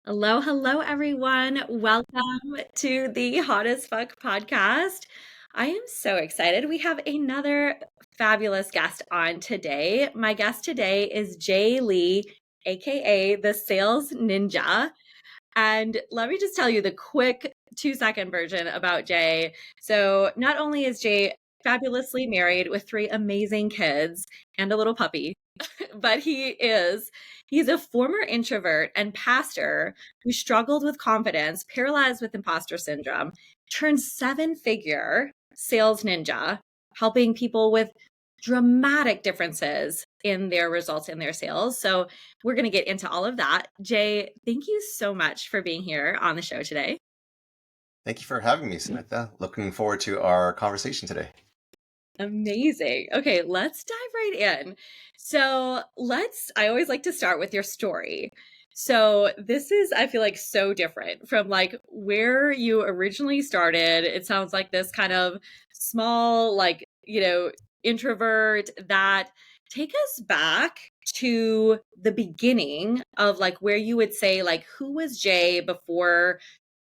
Hello, hello, everyone. Welcome to the Hot as Fuck podcast. I am so excited. We have another fabulous guest on today. My guest today is Jay Lee, aka the Sales Ninja. And let me just tell you the quick 2-second version about Jay. So, not only is Jay fabulously married with three amazing kids and a little puppy, but he's a former introvert and pastor who struggled with confidence, paralyzed with imposter syndrome, turned seven-figure sales ninja, helping people with dramatic differences in their results in their sales. So we're going to get into all of that. Jay, thank you so much for being here on the show today. Thank you for having me, Samantha. Looking forward to our conversation today. Amazing. Okay, let's dive right in. I always like to start with your story. So this is, I feel like, so different from like where you originally started. It sounds like this kind of small, introvert that take us back to the beginning of like where you would say, like, who was Jay before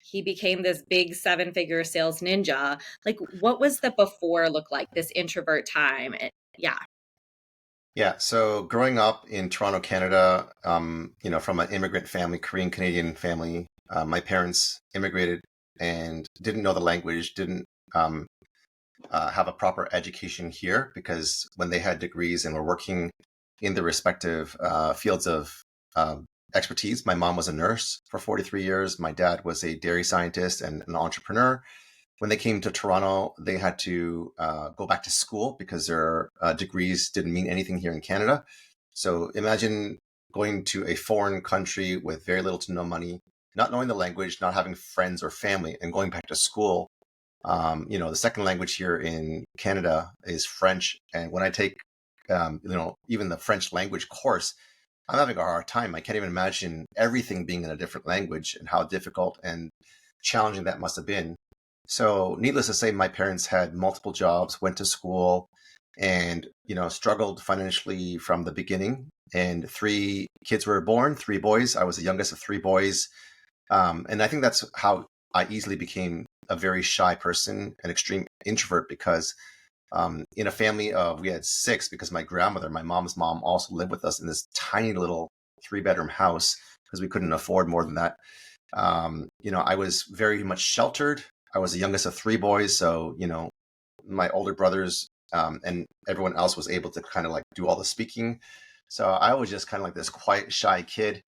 he became this big seven-figure sales ninja? Like, what was the before look like, this introvert time? Yeah. Yeah, so growing up in Toronto, Canada, from an immigrant family, Korean Canadian family, my parents immigrated and didn't know the language, didn't um, have a proper education here because when they had degrees and were working in the respective fields of expertise, my mom was a nurse for 43 years. My dad was a dairy scientist and an entrepreneur. When they came to Toronto, they had to go back to school because their degrees didn't mean anything here in Canada. So imagine going to a foreign country with very little to no money, not knowing the language, not having friends or family, and going back to school. The second language here in Canada is French. And when I take, even the French language course, I'm having a hard time. I can't even imagine everything being in a different language and how difficult and challenging that must have been. So, needless to say, my parents had multiple jobs, went to school, and struggled financially from the beginning. And three kids were born, three boys. I was the youngest of three boys, and I think that's how I easily became a very shy person, an extreme introvert, because in a family of we had six, because my grandmother, my mom's mom, also lived with us in this tiny little three-bedroom house because we couldn't afford more than that. I was very much sheltered. I was the youngest of three boys, so my older brothers and everyone else was able to kind of like do all the speaking. So I was just kind of like this quiet, shy kid.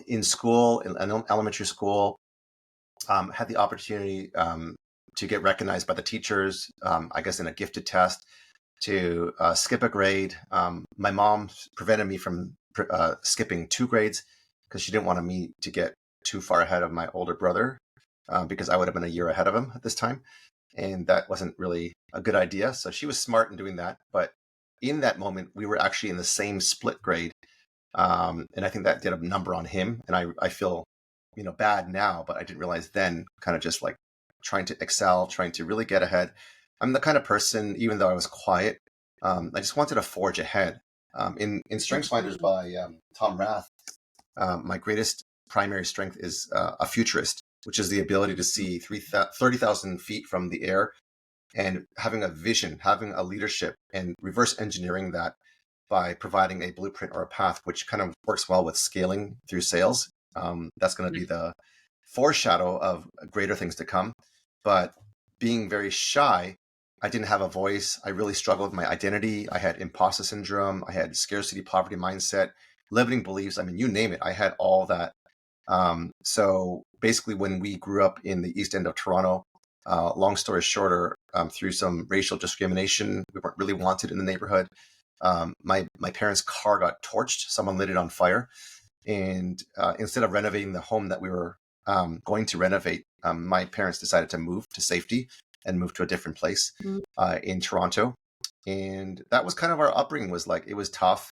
In school, in elementary school, had the opportunity to get recognized by the teachers, I guess in a gifted test, to skip a grade. My mom prevented me from skipping two grades because she didn't want me to get too far ahead of my older brother because I would have been a year ahead of him at this time. And that wasn't really a good idea. So she was smart in doing that. But in that moment, we were actually in the same split grade. And I think that did a number on him. And I feel, bad now, but I didn't realize then, kind of just like trying to excel, trying to really get ahead. I'm the kind of person, even though I was quiet, I just wanted to forge ahead. In StrengthsFinders by Tom Rath, my greatest primary strength is a futurist, which is the ability to see 30,000 feet from the air and having a vision, having a leadership, and reverse engineering that by providing a blueprint or a path, which kind of works well with scaling through sales. That's going to be the foreshadow of greater things to come. But being very shy, I didn't have a voice. I really struggled with my identity. I had imposter syndrome. I had scarcity, poverty mindset, limiting beliefs. I mean, you name it. I had all that. So basically, when we grew up in the East End of Toronto, long story shorter, through some racial discrimination, we weren't really wanted in the neighborhood. My parents' car got torched. Someone lit it on fire. And instead of renovating the home that we were going to renovate, my parents decided to move to safety and move to a different place in Toronto. And that was kind of our upbringing. Was like, it was tough.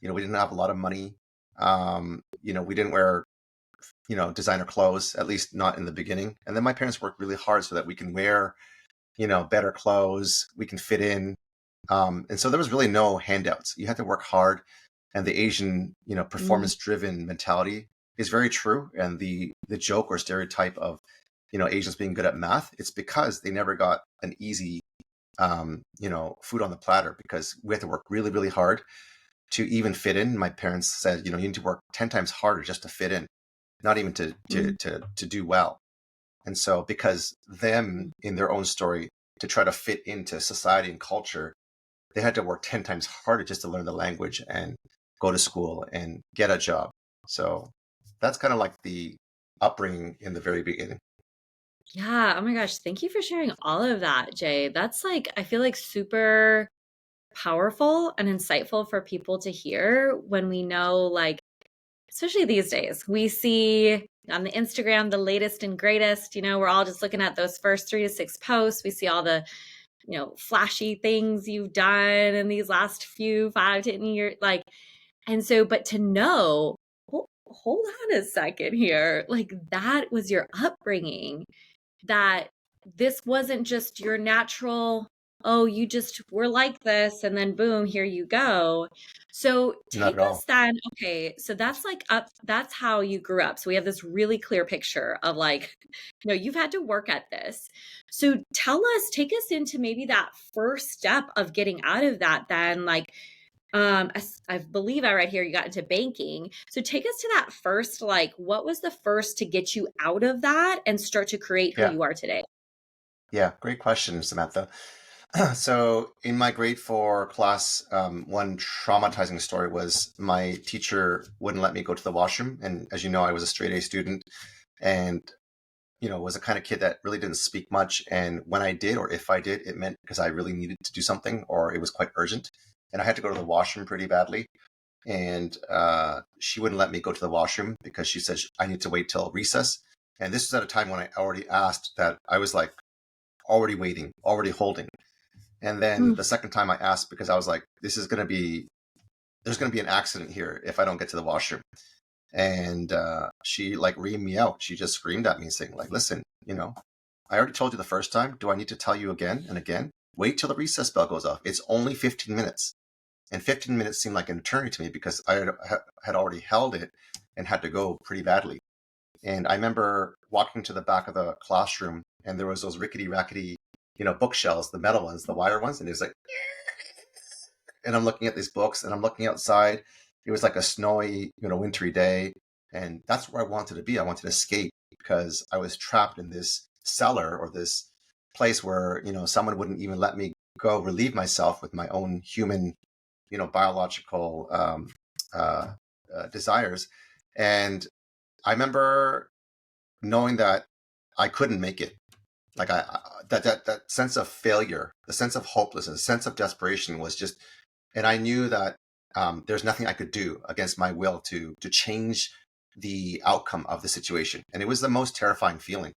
We didn't have a lot of money. We didn't wear designer clothes, at least not in the beginning. And then my parents worked really hard so that we can wear better clothes, we can fit in. And so there was really no handouts. You had to work hard. And the Asian, performance-driven mentality is very true. And the joke or stereotype of, Asians being good at math, it's because they never got an easy, food on the platter, because we had to work really, really hard to even fit in. My parents said, you need to work 10 times harder just to fit in, not even Mm, to do well. And so, because them in their own story, to try to fit into society and culture, they had to work 10 times harder just to learn the language and go to school and get a job. So that's kind of like the upbringing in the very beginning. yeah. Oh my gosh. Thank you for sharing all of that, Jay. That's like, I feel like super powerful and insightful for people to hear when we know, like, especially these days, we see on the Instagram the latest and greatest. We're all just looking at those first 3 to 6 posts. We see all the, flashy things you've done in these last few 5, 10 years. Like, and so, but to know, hold on a second here, like that was your upbringing, that this wasn't just your natural, oh, you just were like this, and then boom, here you go. So Not take at all. us then, okay, so that's like up, that's how you grew up. So we have this really clear picture of like, you've had to work at this. So tell us, take us into maybe that first step of getting out of that then, like, I believe I read here you got into banking. So take us to that first, like, what was the first to get you out of that and start to create who Yeah. you are today? Yeah. Great question, Samantha. So in my grade four class, one traumatizing story was my teacher wouldn't let me go to the washroom. And as you know, I was a straight A student, and was a kind of kid that really didn't speak much. And when I did, or if I did, it meant because I really needed to do something or it was quite urgent. And I had to go to the washroom pretty badly. And she wouldn't let me go to the washroom because she said I need to wait till recess. And this was at a time when I already asked, that I was like already waiting, already holding. And then Mm, the second time I asked, because I was like, there's going to be an accident here if I don't get to the washroom. And she like reamed me out. She just screamed at me saying like, listen, I already told you the first time. Do I need to tell you again and again? Wait till the recess bell goes off. It's only 15 minutes. And 15 minutes seemed like an eternity to me because I had already held it and had to go pretty badly. And I remember walking to the back of the classroom, and there was those rickety rackety, bookshelves, the metal ones, the wire ones. And it was like, and I'm looking at these books and I'm looking outside. It was like a snowy, wintry day. And that's where I wanted to be. I wanted to escape because I was trapped in this cellar or this place where, someone wouldn't even let me go relieve myself with my own human, biological desires. And I remember knowing that I couldn't make it. Like that sense of failure, the sense of hopelessness, the sense of desperation was just, and I knew that there's nothing I could do against my will to change the outcome of the situation. And it was the most terrifying feeling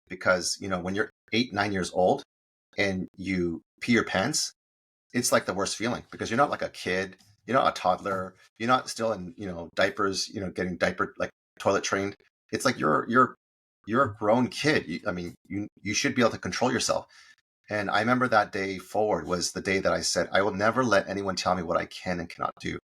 because, when you're 8, 9 years old and you pee your pants, it's like the worst feeling because you're not like a kid, you're not a toddler, you're not still in, diapers, getting diaper like toilet trained. It's like you're a grown kid. I mean, you should be able to control yourself. And I remember that day forward was the day that I said, I will never let anyone tell me what I can and cannot do.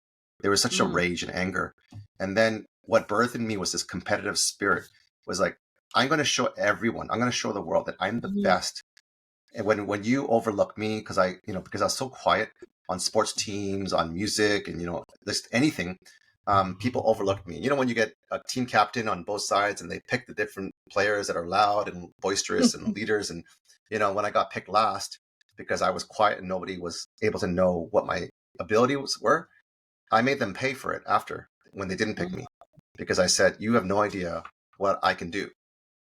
There was such a mm, rage and anger. And then what birthed in me was this competitive spirit, was like, I'm going to show everyone, I'm going to show the world that I'm the mhm, best. And when you overlook me, because I was so quiet on sports teams, on music, and just anything, people overlooked me. When you get a team captain on both sides, and they pick the different players that are loud and boisterous and leaders, and when I got picked last because I was quiet and nobody was able to know what my abilities were, I made them pay for it after when they didn't pick mm, me because I said, "You have no idea what I can do."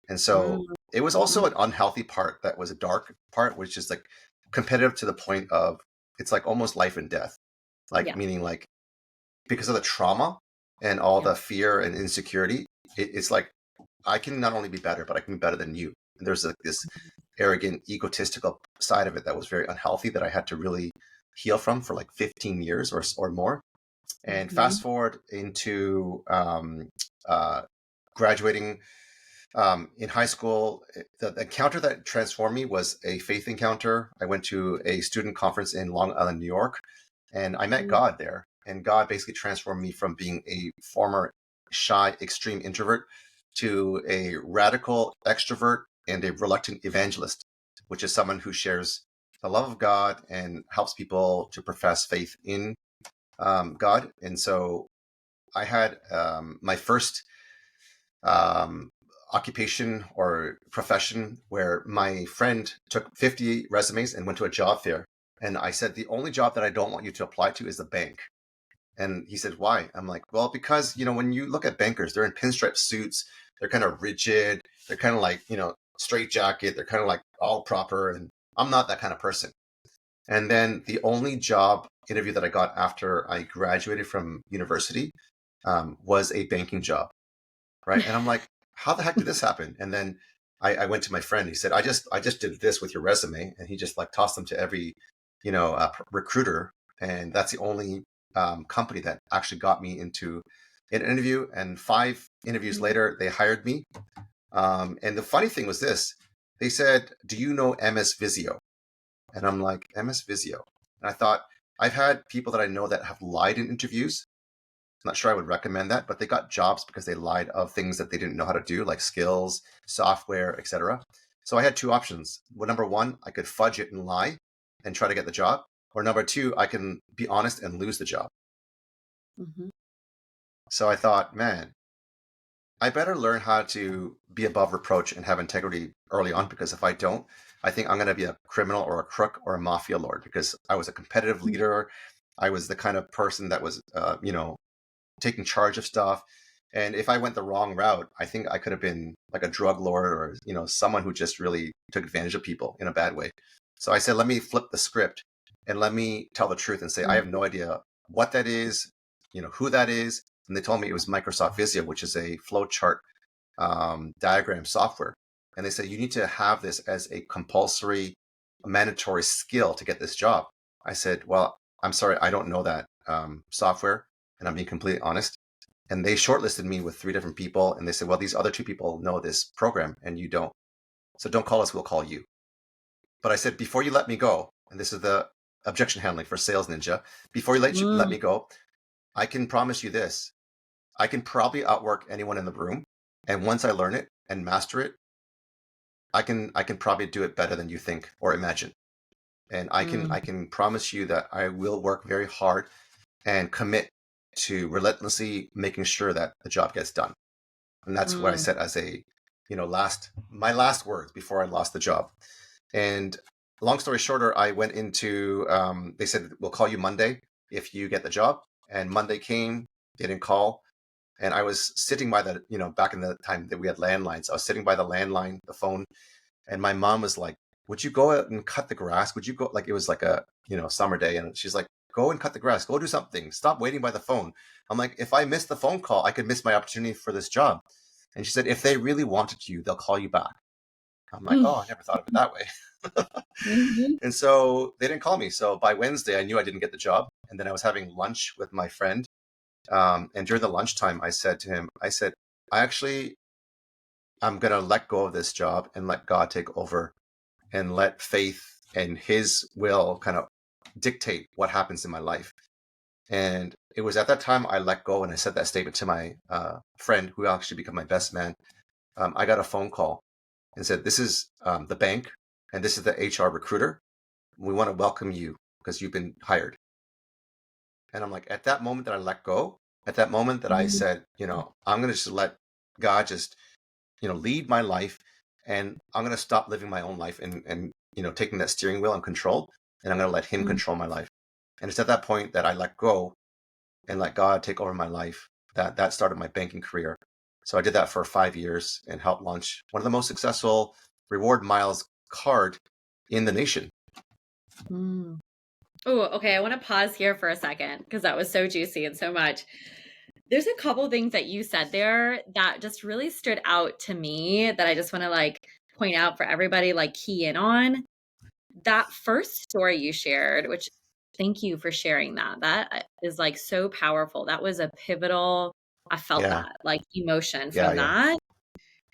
And so mm, it was also an unhealthy part that was a dark part, which is like competitive to the point of it's like almost life and death. Like yeah, meaning like because of the trauma and all yeah, the fear and insecurity, it's like I can not only be better, but I can be better than you. And there's like this arrogant, egotistical side of it that was very unhealthy that I had to really heal from for like 15 years or more. And fast mhm, forward into uh, graduating in high school, the encounter that transformed me was a faith encounter. I went to a student conference in Long Island, New York, and I met mm, God there. And God basically transformed me from being a former shy, extreme introvert to a radical extrovert and a reluctant evangelist, which is someone who shares the love of God and helps people to profess faith in God. And so I had my first um, occupation or profession where my friend took 50 resumes and went to a job fair. And I said, the only job that I don't want you to apply to is the bank. And he said, why? I'm like, well, because, when you look at bankers, they're in pinstripe suits. They're kind of rigid. They're kind of like, straight jacket. They're kind of like all proper. And I'm not that kind of person. And then the only job interview that I got after I graduated from university was a banking job. Right. And I'm like, how the heck did this happen? And then I went to my friend. He said, I just did this with your resume. And he just like tossed them to every, recruiter. And that's the only company that actually got me into an interview. And 5 interviews later, they hired me. And the funny thing was this, they said, do you know MS Visio? And I'm like, MS Visio. And I thought, I've had people that I know that have lied in interviews. I'm not sure I would recommend that, but they got jobs because they lied of things that they didn't know how to do, like skills, software, etc. So I had 2 options. Well, number 1, I could fudge it and lie and try to get the job. Or number 2, I can be honest and lose the job. Mhm. So I thought, man, I better learn how to be above reproach and have integrity early on, because if I don't, I think I'm going to be a criminal or a crook or a mafia lord, because I was a competitive leader. I was the kind of person that was, taking charge of stuff. And if I went the wrong route, I think I could have been like a drug lord or, someone who just really took advantage of people in a bad way. So I said, let me flip the script and let me tell the truth and say, I have no idea what that is, who that is. And they told me it was Microsoft Visio, which is a flowchart diagram software. And they said, you need to have this as a compulsory, mandatory skill to get this job. I said, well, I'm sorry, I don't know that software. And I'm being completely honest. And they shortlisted me with 3 different people. And they said, well, these other 2 people know this program and you don't. So don't call us, we'll call you. But I said, before you let me go, and this is the objection handling for Sales Ninja, before you let me go, I can promise you this. I can probably outwork anyone in the room. And once I learn it and master it, I can probably do it better than you think or imagine. And I can promise you that I will work very hard and commit to relentlessly making sure that the job gets done. And that's what I said as a, my last words before I lost the job. And long story shorter, I went into, they said, we'll call you Monday if you get the job. And Monday came, they didn't call. And I was sitting by the, back in the time that we had landlines, I was sitting by the landline, the phone. And my mom was like, would you go out and cut the grass? Would you go, like, it was like a, summer day. And she's like, go and cut the grass, go do something, stop waiting by the phone. I'm like, if I miss the phone call, I could miss my opportunity for this job. And she said, if they really wanted you, they'll call you back. I'm like, oh, I never thought of it that way. Mhm. And so they didn't call me. So by Wednesday, I knew I didn't get the job. And then I was having lunch with my friend. And during the lunchtime, I said to him, I'm going to let go of this job and let God take over and let faith and his will kind of dictate what happens in my life. And it was at that time I let go and I said that statement to my friend, who actually became my best man. I got a phone call and said, this is the bank and this is the HR recruiter. We want to welcome you because you've been hired. And I'm like, at that moment that I let go, at that moment that I said, I'm going to just let God just, lead my life, and I'm going to stop living my own life and taking that steering wheel and control, and I'm going to let him control my life. And it's at that point that I let go and let God take over my life that started my banking career. So I did that for 5 years and helped launch one of the most successful reward miles card in the nation. Mm. Oh, okay. I want to pause here for a second because that was so juicy and so much. There's a couple things that you said there that just really stood out to me that I just want to like point out for everybody, like key in on. That first story you shared, which thank you for sharing that. That is like so powerful. That was a pivotal, I felt Yeah. that like emotion Yeah. from Yeah. that.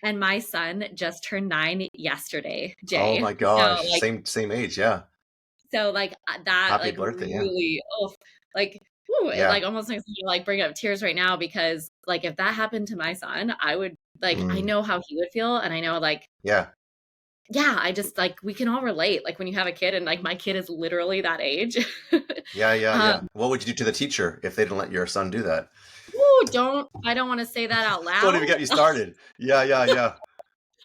And my son just turned 9 yesterday, Oh Jay. my So gosh. like Same age. Yeah. that Happy like birthday. Yeah. really, oh, like Ooh, it Yeah. like almost makes me like bring up tears right now because like if that happened to my son, I would like I Mm, know how he would feel and I know like yeah. yeah, I just like we can all relate like when you have a kid and like my kid is literally that age. Yeah, yeah, um yeah. What would you do to the teacher if they didn't let your son do that? ooh, don't I don't want to say that out Don't loud. even get me started. Yeah, yeah, yeah.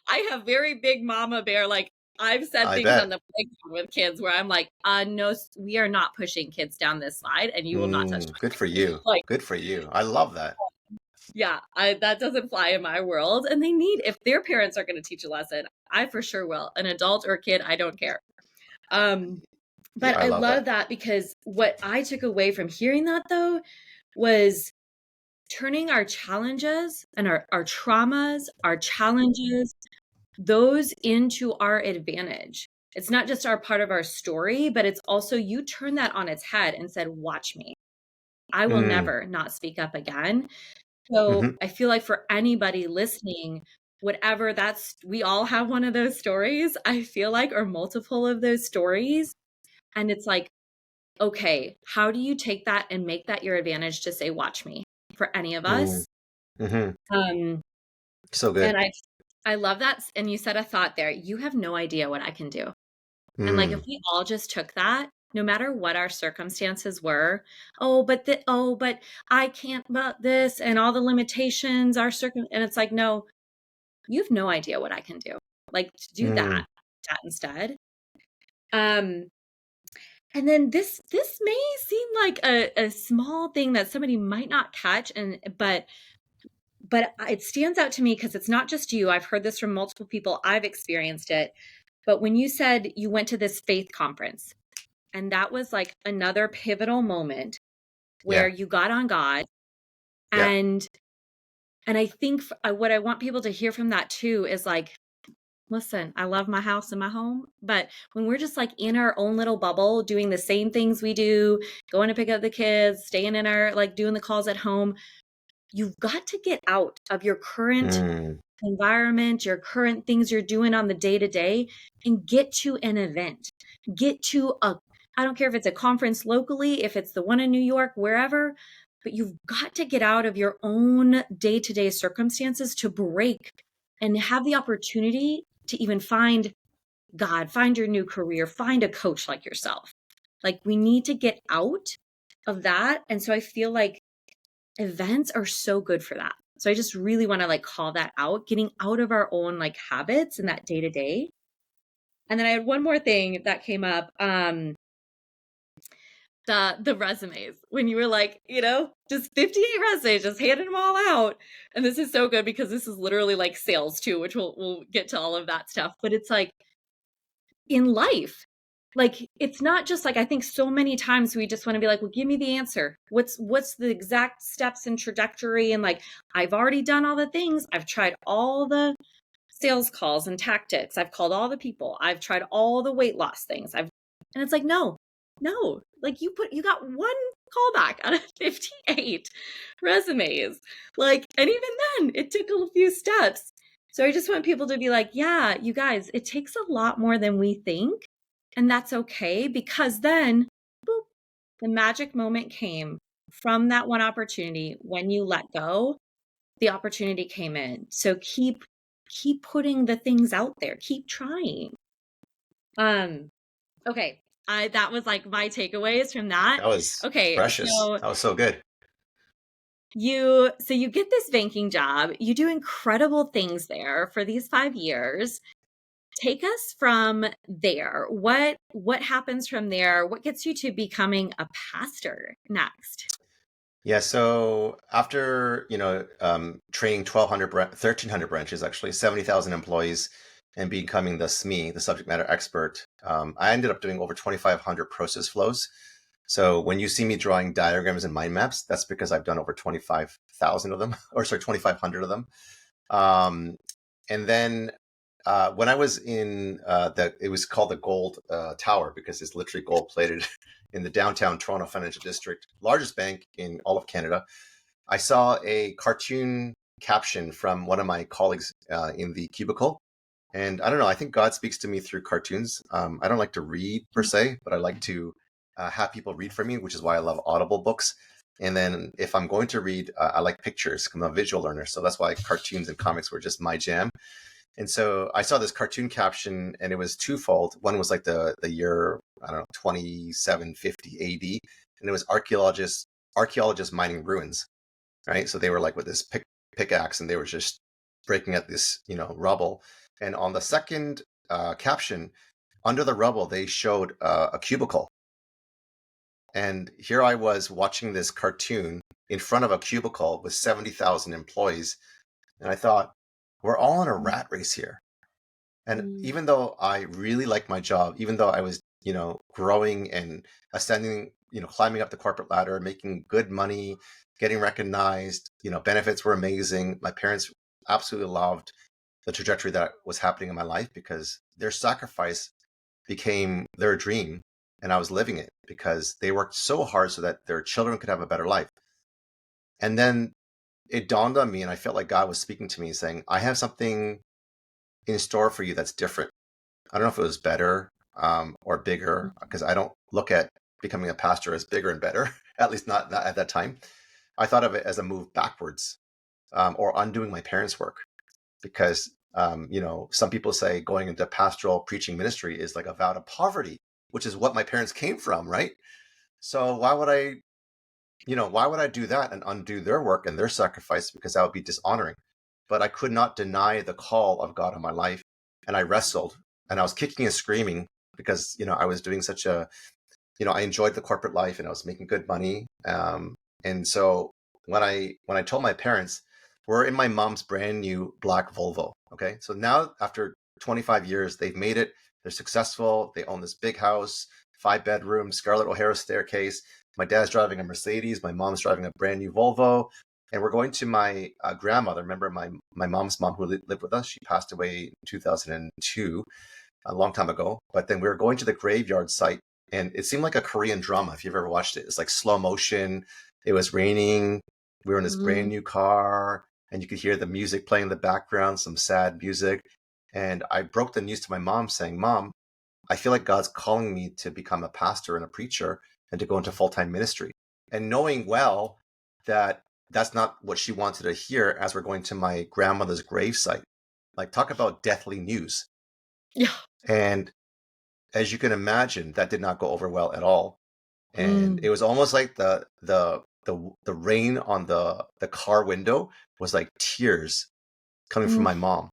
I have very big mama bear like I've said I things on bet. the playground with kids where I'm like, no, we are not pushing kids down this slide and you will not touch Good for my you. like Good for you. I love that. yeah, that doesn't fly in my world. And they need, if their parents are going to teach a lesson, I for sure will. An adult or a kid, I don't care. Um, Yeah, but I I love love that. that because what I took away from hearing that though was turning our challenges and our traumas, our challenges, those into our advantage. It's not just our part of our story, but it's also you turn that on its head and said, watch me. I will Mm, never not speak up again. So hmm I feel like for anybody listening, whatever that's, we all have one of those stories, I feel like, or multiple of those stories. And it's like, okay, how do you take that and make that your advantage to say, watch me for any of mm, us? hmm Um, So and good. I love that. And you said a thought there, you have no idea what I can do. And like if Mm, we all just took that, no matter what our circumstances were, but I can't about this and all the limitations are and it's like, no, you have no idea what I can do. Like to do mm, that instead. Um, and then this may seem like a small thing that somebody might not catch, and but it stands out to me because it's not just you. I've heard this from multiple people. I've experienced it. But when you said you went to this faith conference, and that was like another pivotal moment where yeah, you got on God yeah. and and I think what I want people to hear from that too is like, listen, I love my house and my home, but when we're just like in our own little bubble, doing the same things we do, going to pick up the kids, staying in our like doing the calls at home, you've got to get out of your current Mm, environment, your current things you're doing on the day to day, and get to an event. Get to I don't care if it's a conference locally, if it's the one in New York, wherever, but you've got to get out of your own day to day circumstances to break and have the opportunity to even find God, find your new career, find a coach like yourself. Like we need to get out of that. And so I feel like events are so good for that. So I just really want to like call that out, getting out of our own like habits and that day to day. And then I had one more thing that came up. The resumes when you were like, just 58 resumes, just handing them all out. And this is so good because this is literally like sales too, which we'll get to all of that stuff. But it's like in life, like it's not just like I think so many times we just want to be like, well, give me the answer. What's the exact steps and trajectory? And like I've already done all the things. I've tried all the sales calls and tactics. I've called all the people. I've tried all the weight loss things. And it's like, no, like you got one callback out of 58 resumes. Like, and even then it took a few steps. So I just want people to be like, yeah, you guys, it takes a lot more than we think. And that's okay because then boop, the magic moment came from that one opportunity when you let go the opportunity came in. So keep putting the things out there. Keep trying. Um okay. I that was like my takeaways from that. That was Okay, precious. That was so good. you get this banking job. You do incredible things there for these 5 years. Take us from there. What happens from there? What gets you to becoming a pastor next? Yeah, so after, training 1,300 branches, actually, 70,000 employees, and becoming the SME, the subject matter expert, I ended up doing over 2,500 process flows. So when you see me drawing diagrams and mind maps, that's because I've done over 25,000 of them, or sorry, 2,500 of them. Um, and then when I was in it was called the Gold Tower because it's literally gold plated in the downtown Toronto Financial District, largest bank in all of Canada. I saw a cartoon caption from one of my colleagues in the cubicle. And I don't know, I think God speaks to me through cartoons. I don't like to read per se, but I like to have people read for me, which is why I love Audible books. And then if I'm going to read, I like pictures. I'm a visual learner. So that's why cartoons and comics were just my jam. And so I saw this cartoon caption and it was twofold. One was like the year, I don't know, 2750 AD. And it was archaeologists mining ruins, right? So they were like with this pickaxe and they were just breaking at this, rubble. And on the second caption, under the rubble, they showed a cubicle. And here I was watching this cartoon in front of a cubicle with 70,000 employees. And I thought, we're all in a rat race here. And Mm, even though I really liked my job, even though I was, growing and ascending, climbing up the corporate ladder, making good money, getting recognized, benefits were amazing. My parents absolutely loved the trajectory that was happening in my life because their sacrifice became their dream and I was living it because they worked so hard so that their children could have a better life. And then it dawned on me and I felt like God was speaking to me saying, I have something in store for you that's different. I don't know if it was better or bigger because I don't look at becoming a pastor as bigger and better, at least not at that time. I thought of it as a move backwards or undoing my parents' work because, some people say going into pastoral preaching ministry is like a vow to poverty, which is what my parents came from, right? So why would I do that and undo their work and their sacrifice because that would be dishonoring? But I could not deny the call of God on my life. And I wrestled and I was kicking and screaming because, I was doing such I enjoyed the corporate life and I was making good money. And so when I told my parents, we're in my mom's brand new black Volvo. Okay. So now after 25 years, they've made it. They're successful. They own this big house, 5 bedrooms, Scarlett O'Hara staircase. My dad's driving a Mercedes. My mom's driving a brand new Volvo. And we're going to my grandmother. Remember my mom's mom who lived with us? She passed away in 2002, a long time ago. But then we were going to the graveyard site and it seemed like a Korean drama if you've ever watched it. It's like slow motion. It was raining. We were in this brand mm, new car and you could hear the music playing in the background, some sad music. And I broke the news to my mom saying, Mom, I feel like God's calling me to become a pastor and a preacher and to go into full-time ministry. And knowing well that that's not what she wanted to hear as we're going to my grandmother's gravesite. Like, talk about deathly news. yeah. And as you can imagine, that did not go over well at all. And Mm, it was almost like the rain on the car window was like tears coming from mm, my mom.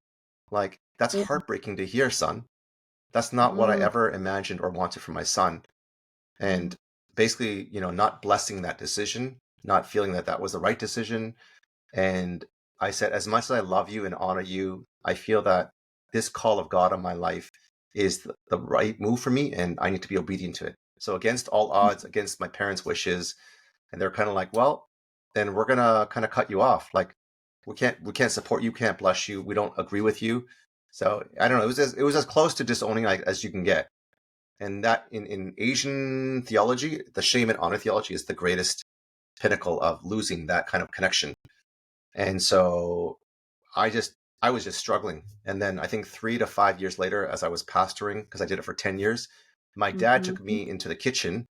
Like, that's yeah. heartbreaking to hear, son. That's not what I Mm, ever imagined or wanted for my son. mm, And basically, not blessing that decision, not feeling that that was the right decision. And I said, as much as I love you and honor you, I feel that this call of God on my life is the right move for me, and I need to be obedient to it. So against all odds, against my parents' wishes, and they're kind of like, well, then we're gonna kind of cut you off. Like we can't support you, can't bless you, we don't agree with you. So I don't know. It was as close to disowning as you can get. And that in Asian theology, the shame and honor theology is the greatest pinnacle of losing that kind of connection. And so I just I was just struggling. And then I think 3 to 5 years later, as I was pastoring, because I did it for 10 years, my dad took mhm. me into the kitchen.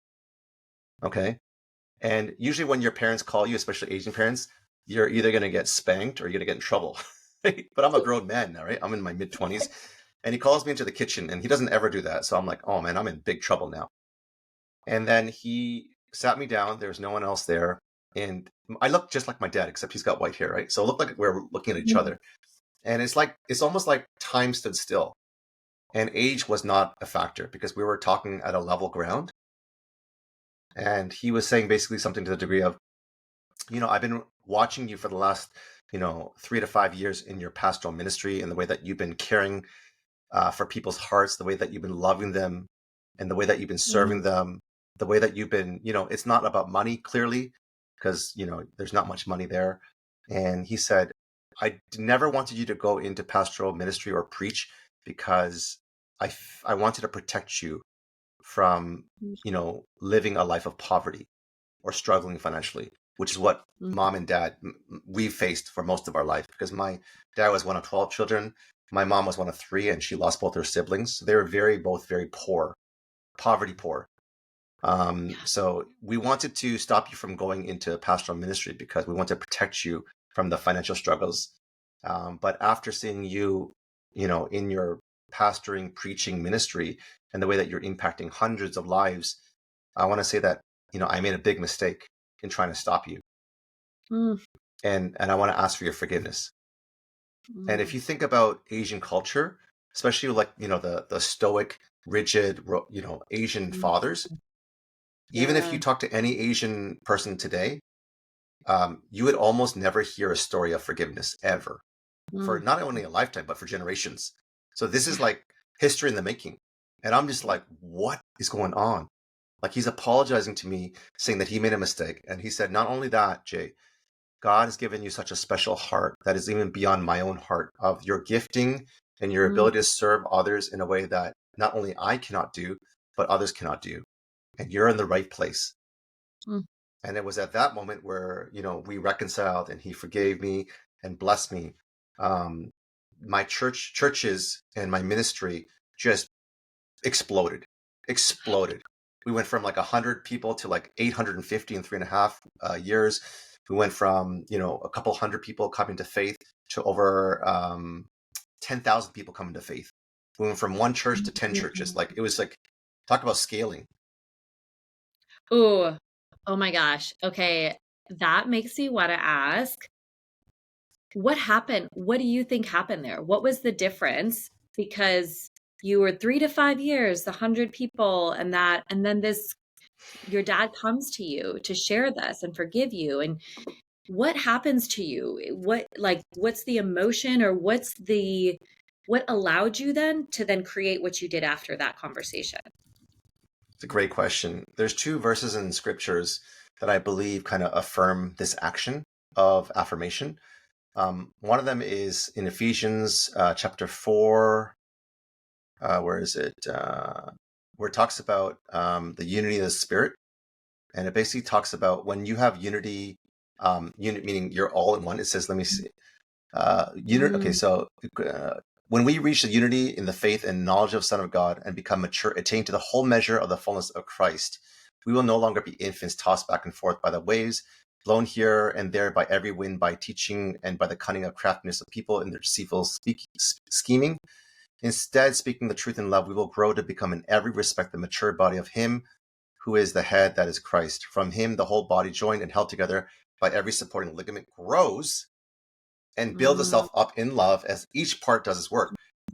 Okay. And usually when your parents call you, especially Asian parents, you're either going to get spanked or you're going to get in trouble. Right? But I'm a grown man now, right? I'm in my mid 20s. And he calls me into the kitchen and he doesn't ever do that. So I'm like, oh man, I'm in big trouble now. And then he sat me down. There was no one else there. And I look just like my dad, except he's got white hair, right? So it looked like we are looking at each Mm, other. And it's almost like time stood still. And age was not a factor because we were talking at a level ground. And he was saying basically something to the degree of, I've been watching you for the last, 3 to 5 years in your pastoral ministry and the way that you've been caring for people's hearts, the way that you've been loving them, and the way that you've been serving mm, them, the way that you've been, it's not about money clearly, because, there's not much money there. And he said, I never wanted you to go into pastoral ministry or preach because I wanted to protect you from, living a life of poverty or struggling financially, which is what mm, mom and dad we faced for most of our life. Because my dad was one of 12 children, my mom was one of three, and she lost both her siblings. So they were both very poor, poverty poor. Yeah. So we wanted to stop you from going into pastoral ministry because we want to protect you from the financial struggles. But after seeing you, in your pastoring, preaching ministry and the way that you're impacting hundreds of lives, I want to say that, I made a big mistake in trying to stop you. Mm, And I want to ask for your forgiveness. And if mm, you think about Asian culture, especially like, the stoic, rigid, Asian mm. fathers, even if you Yeah. talk to any Asian person today, you would almost never hear a story of forgiveness ever for Mm, not only a lifetime, but for generations. So this is yeah. like history in the making. And I'm just like, what is going on? Like he's apologizing to me, saying that he made a mistake. And he said, not only that, Jay, God has given you such a special heart that is even beyond my own heart of your gifting and your Mm, ability to serve others in a way that not only I cannot do, but others cannot do. And you're in the right place. mm, And it was at that moment where, we reconciled and he forgave me and blessed me. Um, my churches and my ministry just exploded, exploded. We went from like 100 people to like 850 in 3.5 years. We went from, a couple hundred people coming to faith to over 10,000 people coming to faith. We went from one church to 10 churches. mm. Like it was like, talk about scaling. Ooh, oh my gosh. Okay, that makes me want to ask, what happened? What do you think happened there? What was the difference? Because you were 3 to 5 years, 100 people, and that, and then this, your dad comes to you to share this and forgive you. And what happens to you? What's the emotion, or what allowed you then to then create what you did after that conversation? It's a great question. There's two verses in scriptures that I believe kind of affirm this action of affirmation. One of them is in Ephesians chapter 4. Where is it? Where it talks about the unity of the Spirit. And it basically talks about when you have unity, unit meaning you're all in one. It says, let me see. Okay, Mm, so when we reach the unity in the faith and knowledge of the Son of God and become mature, attain to the whole measure of the fullness of Christ, we will no longer be infants tossed back and forth by the waves, blown here and there by every wind, by teaching and by the cunning of craftiness of people in their deceitful scheming. Instead, speaking the truth in love, we will grow to become in every respect the mature body of Him who is the head, that is Christ. From Him, the whole body, joined and held together by every supporting ligament, grows and builds mm, itself up in love as each part does its work.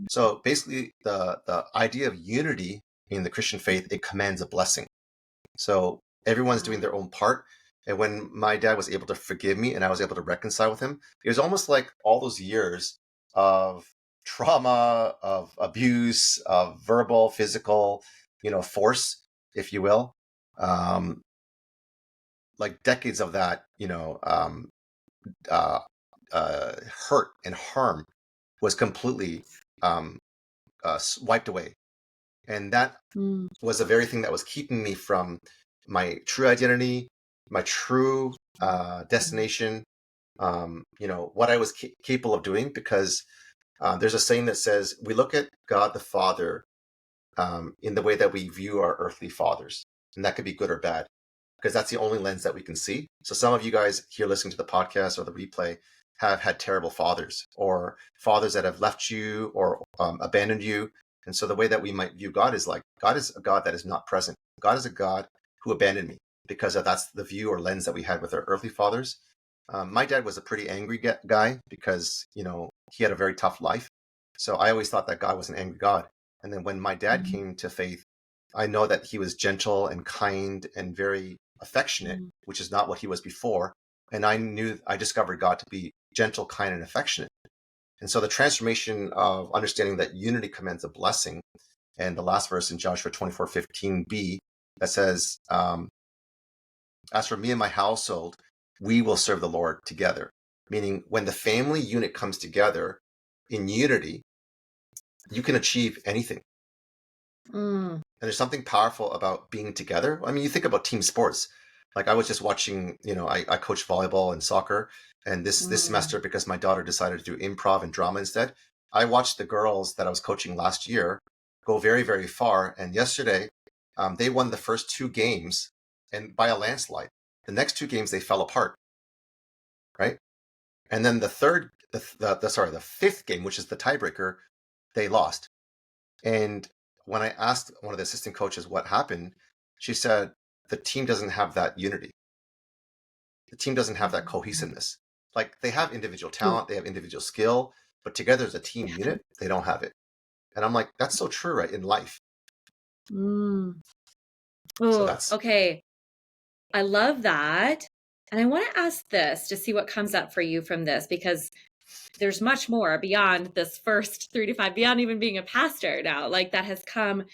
So basically, the idea of unity in the Christian faith, it commands a blessing. So everyone's doing their own part. And when my dad was able to forgive me and I was able to reconcile with him, it was almost like all those years of trauma, of abuse, of verbal, physical, force, if you will. Um, like decades of that, uh, hurt and harm was completely um, wiped away. And that mm, was the very thing that was keeping me from my true identity, my true destination, what I was capable of doing. Because there's a saying that says we look at God the Father in the way that we view our earthly fathers, and that could be good or bad, because that's the only lens that we can see. So some of you guys here listening to the podcast or the replay have had terrible fathers or fathers that have left you or abandoned you. And so the way that we might view God is like, God is a God that is not present. God is a God who abandoned me, because that's the view or lens that we had with our earthly fathers. My dad was a pretty angry guy because, he had a very tough life. So I always thought that God was an angry God. And then when my dad mm, came to faith, I know that he was gentle and kind and very affectionate, mm, which is not what he was before. And I discovered God to be gentle, kind, and affectionate. And so the transformation of understanding that unity commands a blessing, and the last verse in Joshua 24:15b that says, as for me and my household, we will serve the Lord together. Meaning when the family unit comes together in unity, you can achieve anything. mm, And there's something powerful about being together. I mean, you think about team sports. Like I was just watching, I coach volleyball and soccer, and this mm, semester, because my daughter decided to do improv and drama instead, I watched the girls that I was coaching last year go very, very far. And yesterday, They won the first 2 games and by a landslide. The next 2 games they fell apart, right? And then the fifth game, which is the tiebreaker, they lost. And when I asked one of the assistant coaches what happened, she said the team doesn't have that unity. The team doesn't have that cohesiveness. Like they have individual Ooh, talent, they have individual skill, but together as a team yeah. unit, they don't have it. And I'm like, that's so true, right? In life. Mm. So Oh, that's okay. I love that. And I want to ask this to see what comes up for you from this, because there's much more beyond this first 3 to 5, beyond even being a pastor now, like that has come.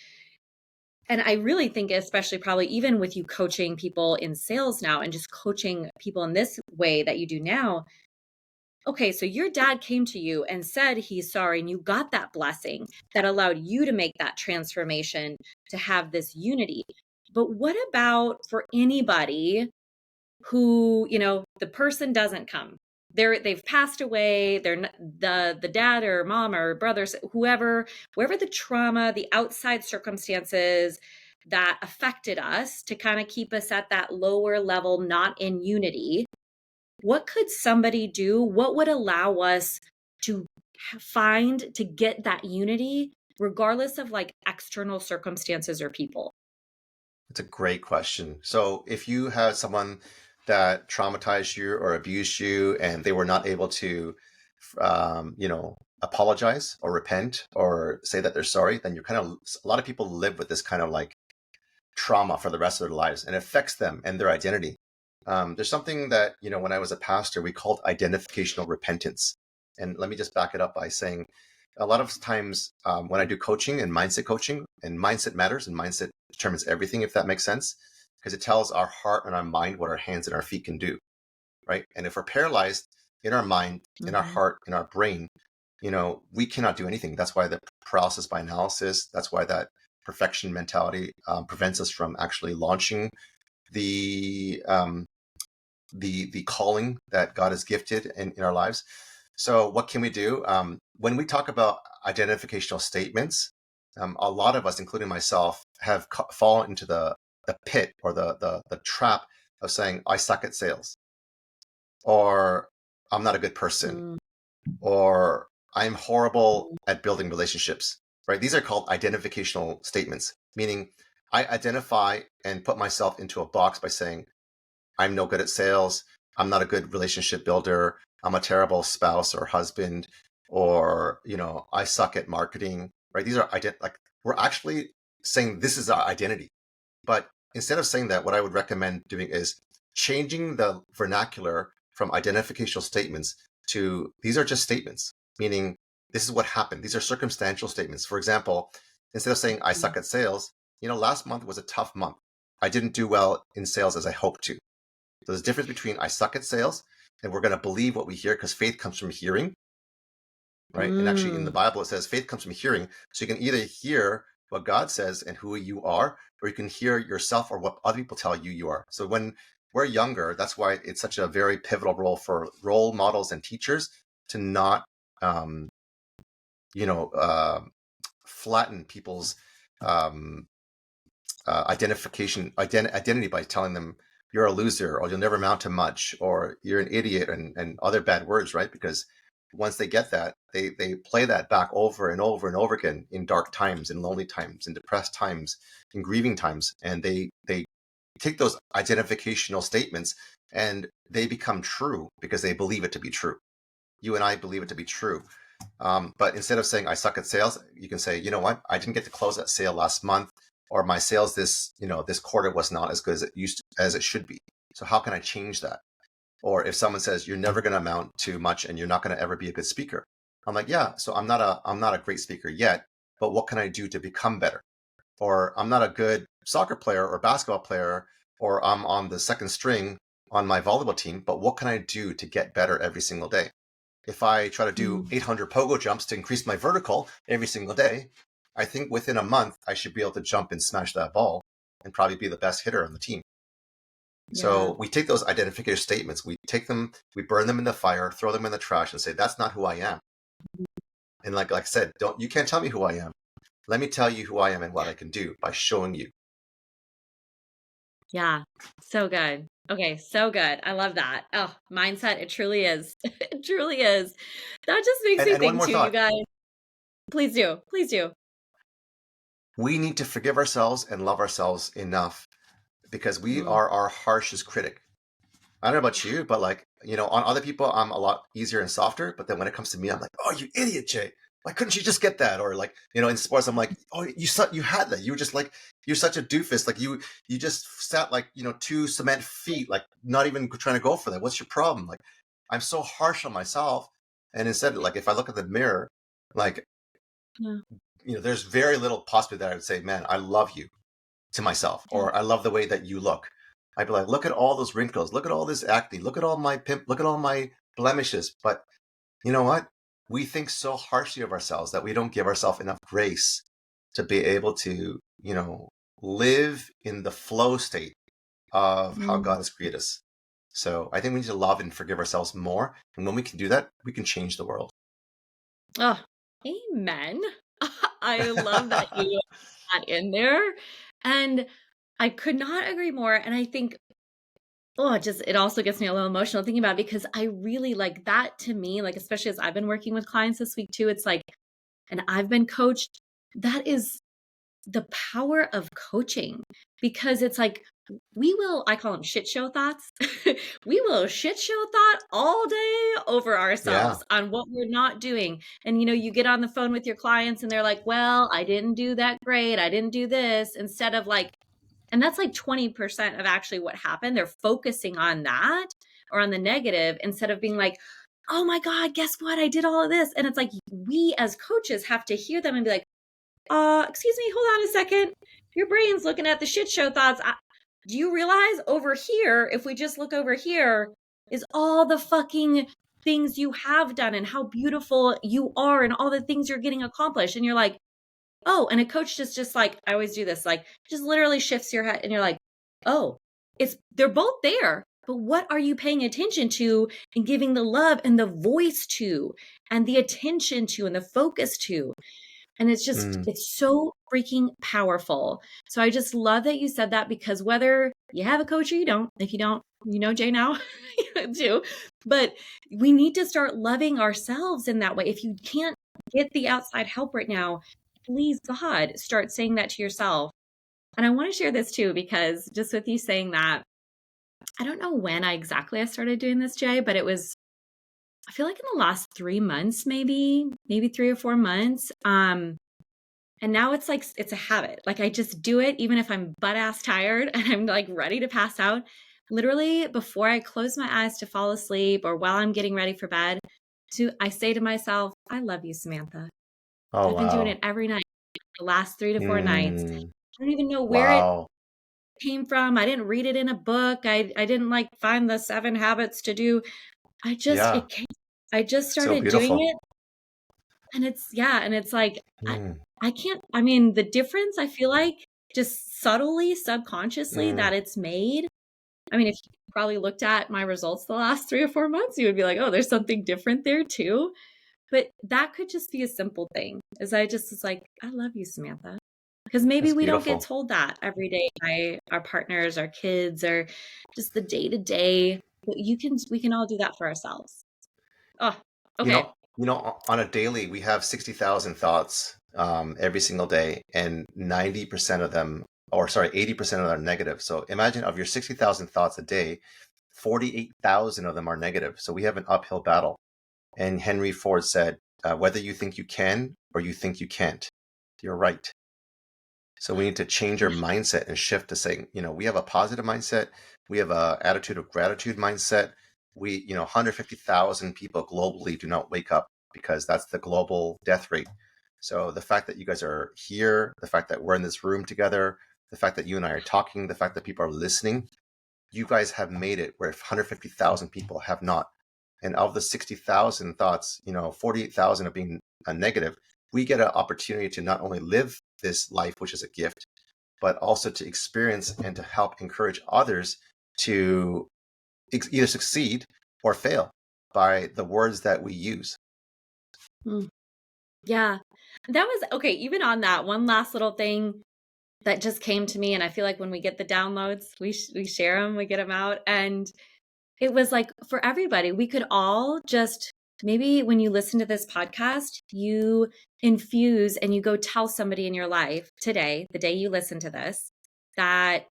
And I really think, especially probably even with you coaching people in sales now and just coaching people in this way that you do now. Okay, so your dad came to you and said he's sorry, and you got that blessing that allowed you to make that transformation to have this unity. But what about for anybody who, the person doesn't come? They've passed away, the dad or mom or brothers, wherever the trauma, the outside circumstances that affected us to kind of keep us at that lower level, not in unity. What could somebody do? What would allow us to to get that unity, regardless of like external circumstances or people? It's a great question. So if you had someone that traumatized you or abused you and they were not able to, apologize or repent or say that they're sorry, then you're kind of, a lot of people live with this kind of like trauma for the rest of their lives and it affects them and their identity. There's something that, when I was a pastor, we called identificational repentance. And let me just back it up by saying a lot of times when I do coaching and mindset matters and mindset determines everything, if that makes sense, because it tells our heart and our mind what our hands and our feet can do, right? And if we're paralyzed in our mind, in our Mhm. heart, in our brain, we cannot do anything. That's why the paralysis by analysis, that's why that perfection mentality prevents us from actually launching the the calling that God has gifted in our lives. So what can we do? When we talk about identificational statements, a lot of us, including myself, have fallen into the pit or the trap of saying, I suck at sales, or I'm not a good person, Mm, or I'm horrible at building relationships, right? These are called identificational statements, meaning I identify and put myself into a box by saying, I'm no good at sales. I'm not a good relationship builder. I'm a terrible spouse or husband, or, I suck at marketing, right? These are like we're actually saying this is our identity. But instead of saying that, what I would recommend doing is changing the vernacular from identificational statements to these are just statements, meaning this is what happened. These are circumstantial statements. For example, instead of saying I suck at sales, last month was a tough month. I didn't do well in sales as I hoped to. So there's a difference between I suck at sales and we're going to believe what we hear because faith comes from hearing, right? And actually in the mm, Bible, it says faith comes from hearing. So you can either hear what God says and who you are, or you can hear yourself or what other people tell you you are. So when we're younger, that's why it's such a very pivotal role for role models and teachers to not, um, you know, uh, flatten people's um, identity by telling them you're a loser or you'll never amount to much or you're an idiot and other bad words, right? Because once they get that, they play that back over and over and over again in dark times, in lonely times, in depressed times, in grieving times, and they take those identificational statements and they become true because they believe it to be true. You and I believe it to be true. But instead of saying I suck at sales, you can say, you know what, I didn't get to close that sale last month, or my sales this quarter was not as good as it should be. So how can I change that? Or if someone says you're never going to amount to much and you're not going to ever be a good speaker, I'm like, yeah, so I'm not a great speaker yet, but what can I do to become better? Or I'm not a good soccer player or basketball player, or I'm on the second string on my volleyball team, but what can I do to get better every single day? If I try to do mm. 800 pogo jumps to increase my vertical every single day, I think within a month, I should be able to jump and smash that ball and probably be the best hitter on the team. Yeah. So we take those identification statements, we take them, we burn them in the fire, throw them in the trash and say, that's not who I am. And like I said, you can't tell me who I am. Let me tell you who I am and what I can do by showing you. Yeah. So good. Okay, so good. I love that. Oh, mindset, it truly is. It truly is. That just makes me And one think more too, you thought. guys. Please do. Please do. We need to forgive ourselves and love ourselves enough because we Mm, are our harshest critic. I don't know about yeah. you, but like, on other people, I'm a lot easier and softer. But then when it comes to me, I'm like, oh, you idiot, Jay. Why couldn't you just get that? Or like, in sports, I'm like, oh, you had that. You were just like, you're such a doofus. Like you just sat like, two cement feet, like not even trying to go for that. What's your problem? Like, I'm so harsh on myself. And instead, like, if I look at the mirror, like, Yeah. there's very little possibility that I would say, man, I love you to myself, Yeah. or I love the way that you look. I'd be like, look at all those wrinkles, look at all this acne, look at all my look at all my blemishes. But you know what? We think so harshly of ourselves that we don't give ourselves enough grace to be able to, live in the flow state of how Mm. God has created us. So I think we need to love and forgive ourselves more. And when we can do that, we can change the world. Oh, amen. I love that you got in there. And I could not agree more. And I think, oh, it also gets me a little emotional thinking about it because I really like that to me, like, especially as I've been working with clients this week too. It's like, and I've been coached. That is the power of coaching because it's like I call them shit show thoughts. We will shit show thought all day over Yeah. ourselves on what we're not doing. And you get on the phone with your clients and they're like, well, I didn't do that great. I didn't do this, instead of like, and that's like 20% of actually what happened. They're focusing on that or on the negative instead of being like, oh my God, guess what? I did all of this. And it's like, we as coaches have to hear them and be like, excuse me, hold on a second. Your brain's looking at the shit show thoughts. Do you realize over here, if we just look over here, is all the fucking things you have done and how beautiful you are and all the things you're getting accomplished. And you're like, oh, and a coach just like, I always do this, like, just literally shifts your head and you're like, oh, they're both there. But what are you paying attention to and giving the love and the voice to and the attention to and the focus to? And Mm, it's so freaking powerful. So I just love that you said that because whether you have a coach or you don't, if you don't, Jay now too, but we need to start loving ourselves in that way. If you can't get the outside help right now, please God, start saying that to yourself. And I want to share this too, because just with you saying that, I don't know when I started doing this, Jay, but I feel like in the last 3 months, maybe 3 or 4 months. And now it's like it's a habit. Like I just do it even if I'm butt ass tired and I'm like ready to pass out. Literally before I close my eyes to fall asleep or while I'm getting ready for bed, I say to myself, I love you, Samantha. oh, I've been doing wow. it every night, the last 3 to 4 nights. Mm, I don't even know where it wow. came from. I didn't read it in a book. I didn't like find the 7 habits to do. Yeah. It came. I just So started doing beautiful. it. And it's like, Mm, I can't, I mean, the difference I feel like just subtly, subconsciously mm, that it's made. I mean, if you probably looked at my results the last 3 or 4 months, you would be like, oh, there's something different there too. But that could just be a simple thing. Is I just was like, I love you, Samantha. Because maybe that's we don't get beautiful. told that every day by our partners, our kids, or just the day to day. But we can all do that for ourselves. Oh, You okay. know, on a daily, we have 60,000 thoughts every single day, and 90% of them, or sorry, 80% of them are negative. So imagine of your 60,000 thoughts a day, 48,000 of them are negative. So we have an uphill battle. And Henry Ford said, whether you think you can or you think you can't, you're right. So we need to change our mindset and shift to saying, we have a positive mindset. We have a attitude of gratitude mindset. 150,000 people globally do not wake up because that's the global death rate. So the fact that you guys are here, the fact that we're in this room together, the fact that you and I are talking, the fact that people are listening, you guys have made it where 150,000 people have not. And of the 60,000 thoughts, 48,000 are being negative. We get an opportunity to not only live this life, which is a gift, but also to experience and to help encourage others to either succeed or fail by the words that we use. Mm, yeah. That was okay. Even on that one last little thing, that just came to me. And I feel like when we get the downloads, we share them, we get them out. And it was like for everybody, we could all just maybe when you listen to this podcast, you infuse and you go tell somebody in your life today, the day you listen to this, that,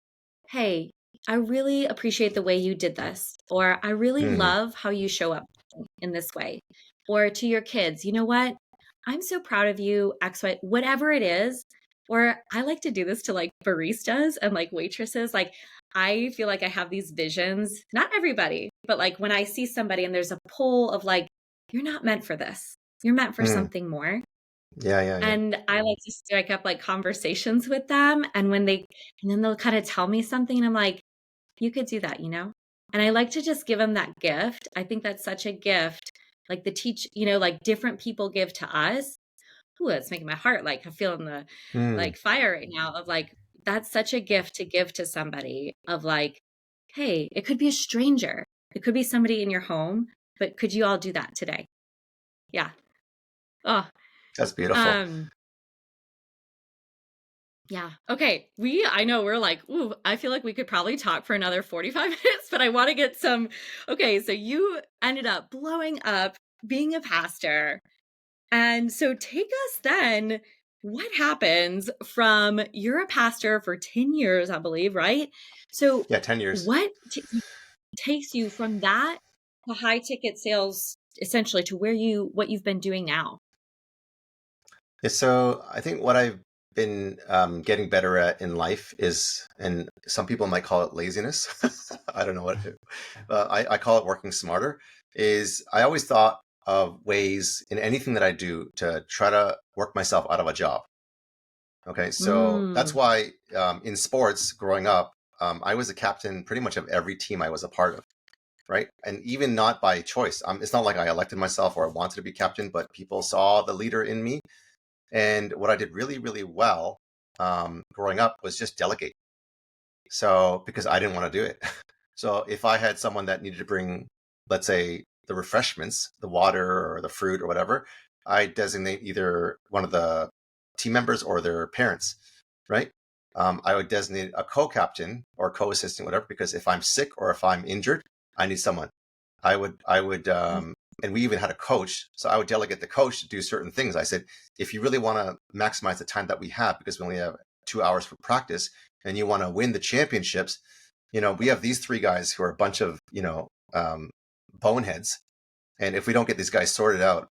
hey, I really appreciate the way you did this, or I really Hmm. love how you show up in this way. Or to your kids, you know what? I'm so proud of you, X, Y, whatever it is. Or I like to do this to like baristas and like waitresses. Like, I feel like I have these visions, not everybody, but like when I see somebody and there's a pull of like, you're not meant for this, you're meant for Hmm. something more. Yeah, yeah, yeah. And I like to strike up like conversations with them. And and then they'll kind of tell me something and I'm like, you could do that, you know? And I like to just give them that gift. I think that's such a gift. Like like different people give to us. Ooh, it's making my heart like I'm feeling the Hmm. like fire right now of like, that's such a gift to give to somebody of like, hey, it could be a stranger. It could be somebody in your home, but could you all do that today? Yeah. Oh, That's beautiful. um, yeah. Okay. I know we're like, ooh, I feel like we could probably talk for another 45 minutes, but I want to get some. Okay. So you ended up blowing up being a pastor. And so take us then. What happens from you're a pastor for 10 years, I believe, right? So Yeah, 10 years. what takes you from that to high ticket sales, essentially to what you've been doing now? Yeah, so I think what I've been getting better at in life is, and some people might call it laziness. I don't know I call it working smarter. Is I always thought of ways in anything that I do to try to work myself out of a job. Okay, so that's Mm, why in sports growing up, I was a captain pretty much of every team I was a part of. Right, and even not by choice. It's not like I elected myself or I wanted to be captain, but people saw the leader in me, and what I did really, really well growing up was just delegate. So, because I didn't want to do it. So, if I had someone that needed to bring, let's say, the refreshments, the water or the fruit or whatever, I designate either one of the team members or their parents, right? I would designate a co-captain or co-assistant, whatever, because if I'm sick or if I'm injured, I need someone. And we even had a coach. So I would delegate the coach to do certain things. I said, if you really want to maximize the time that we have, because we only have 2 hours for practice and you want to win the championships, we have these three guys who are a bunch of, boneheads. And if we don't get these guys sorted out,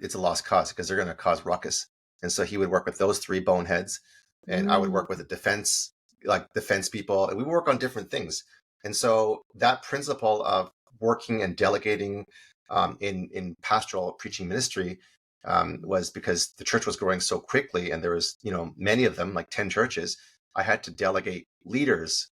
it's a lost cause because they're going to cause ruckus. And so he would work with those three boneheads, and I would mm, work with the defense people, and we would work on different things. And so that principle of working and delegating in pastoral preaching ministry was because the church was growing so quickly, and there was many of them, like 10 churches. I had to delegate leaders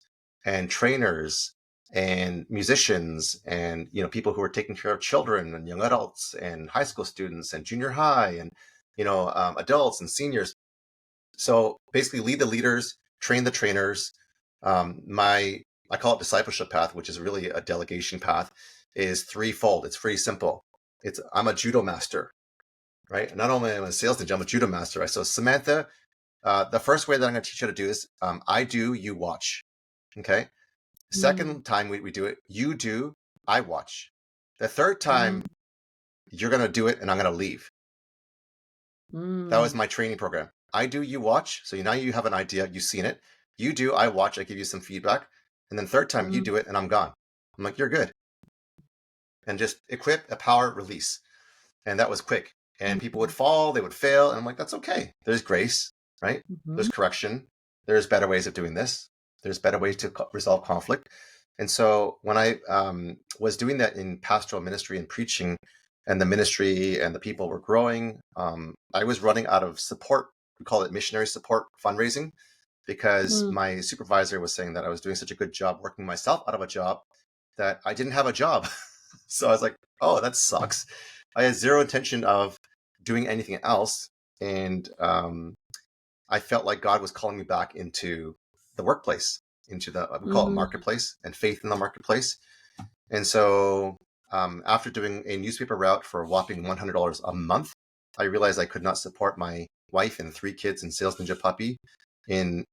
and trainers and musicians and people who are taking care of children and young adults and high school students and junior high and adults and seniors. So basically lead the leaders, train the trainers. My I call it discipleship path, which is really a delegation path, is threefold. It's pretty simple. I'm a judo master, right? Not only am I a sales ninja, I'm a judo master, right? So Samantha, the first way that I'm going to teach you how to do is I do, you watch. Okay. mm, Second time we do it, you do, I watch. The third mm, time, you're going to do it and I'm going to leave. That was mm, my training program. I do, you watch. So now you have an idea, you've seen it. You do, I watch, I give you some feedback. And then third time, you mm, do it and I'm gone. I'm like, you're good. And just equip, empower, release. And that was quick. And people would mm, fall, they would fail. And I'm like, that's okay. There's grace, right? There's mhm, correction. There's better ways of doing this. There's better ways to resolve conflict. And so when I was doing that in pastoral ministry and preaching, and the ministry and the people were growing, I was running out of support. We call it missionary support fundraising, because mm, my supervisor was saying that I was doing such a good job working myself out of a job that I didn't have a job. So I was like, oh, that sucks. I had zero intention of doing anything else. And I felt like God was calling me back into the workplace, into we call it mm, marketplace, and faith in the marketplace. And so after doing a newspaper route for a whopping $100 a month, I realized I could not support my wife and three kids and Sales Ninja Puppy in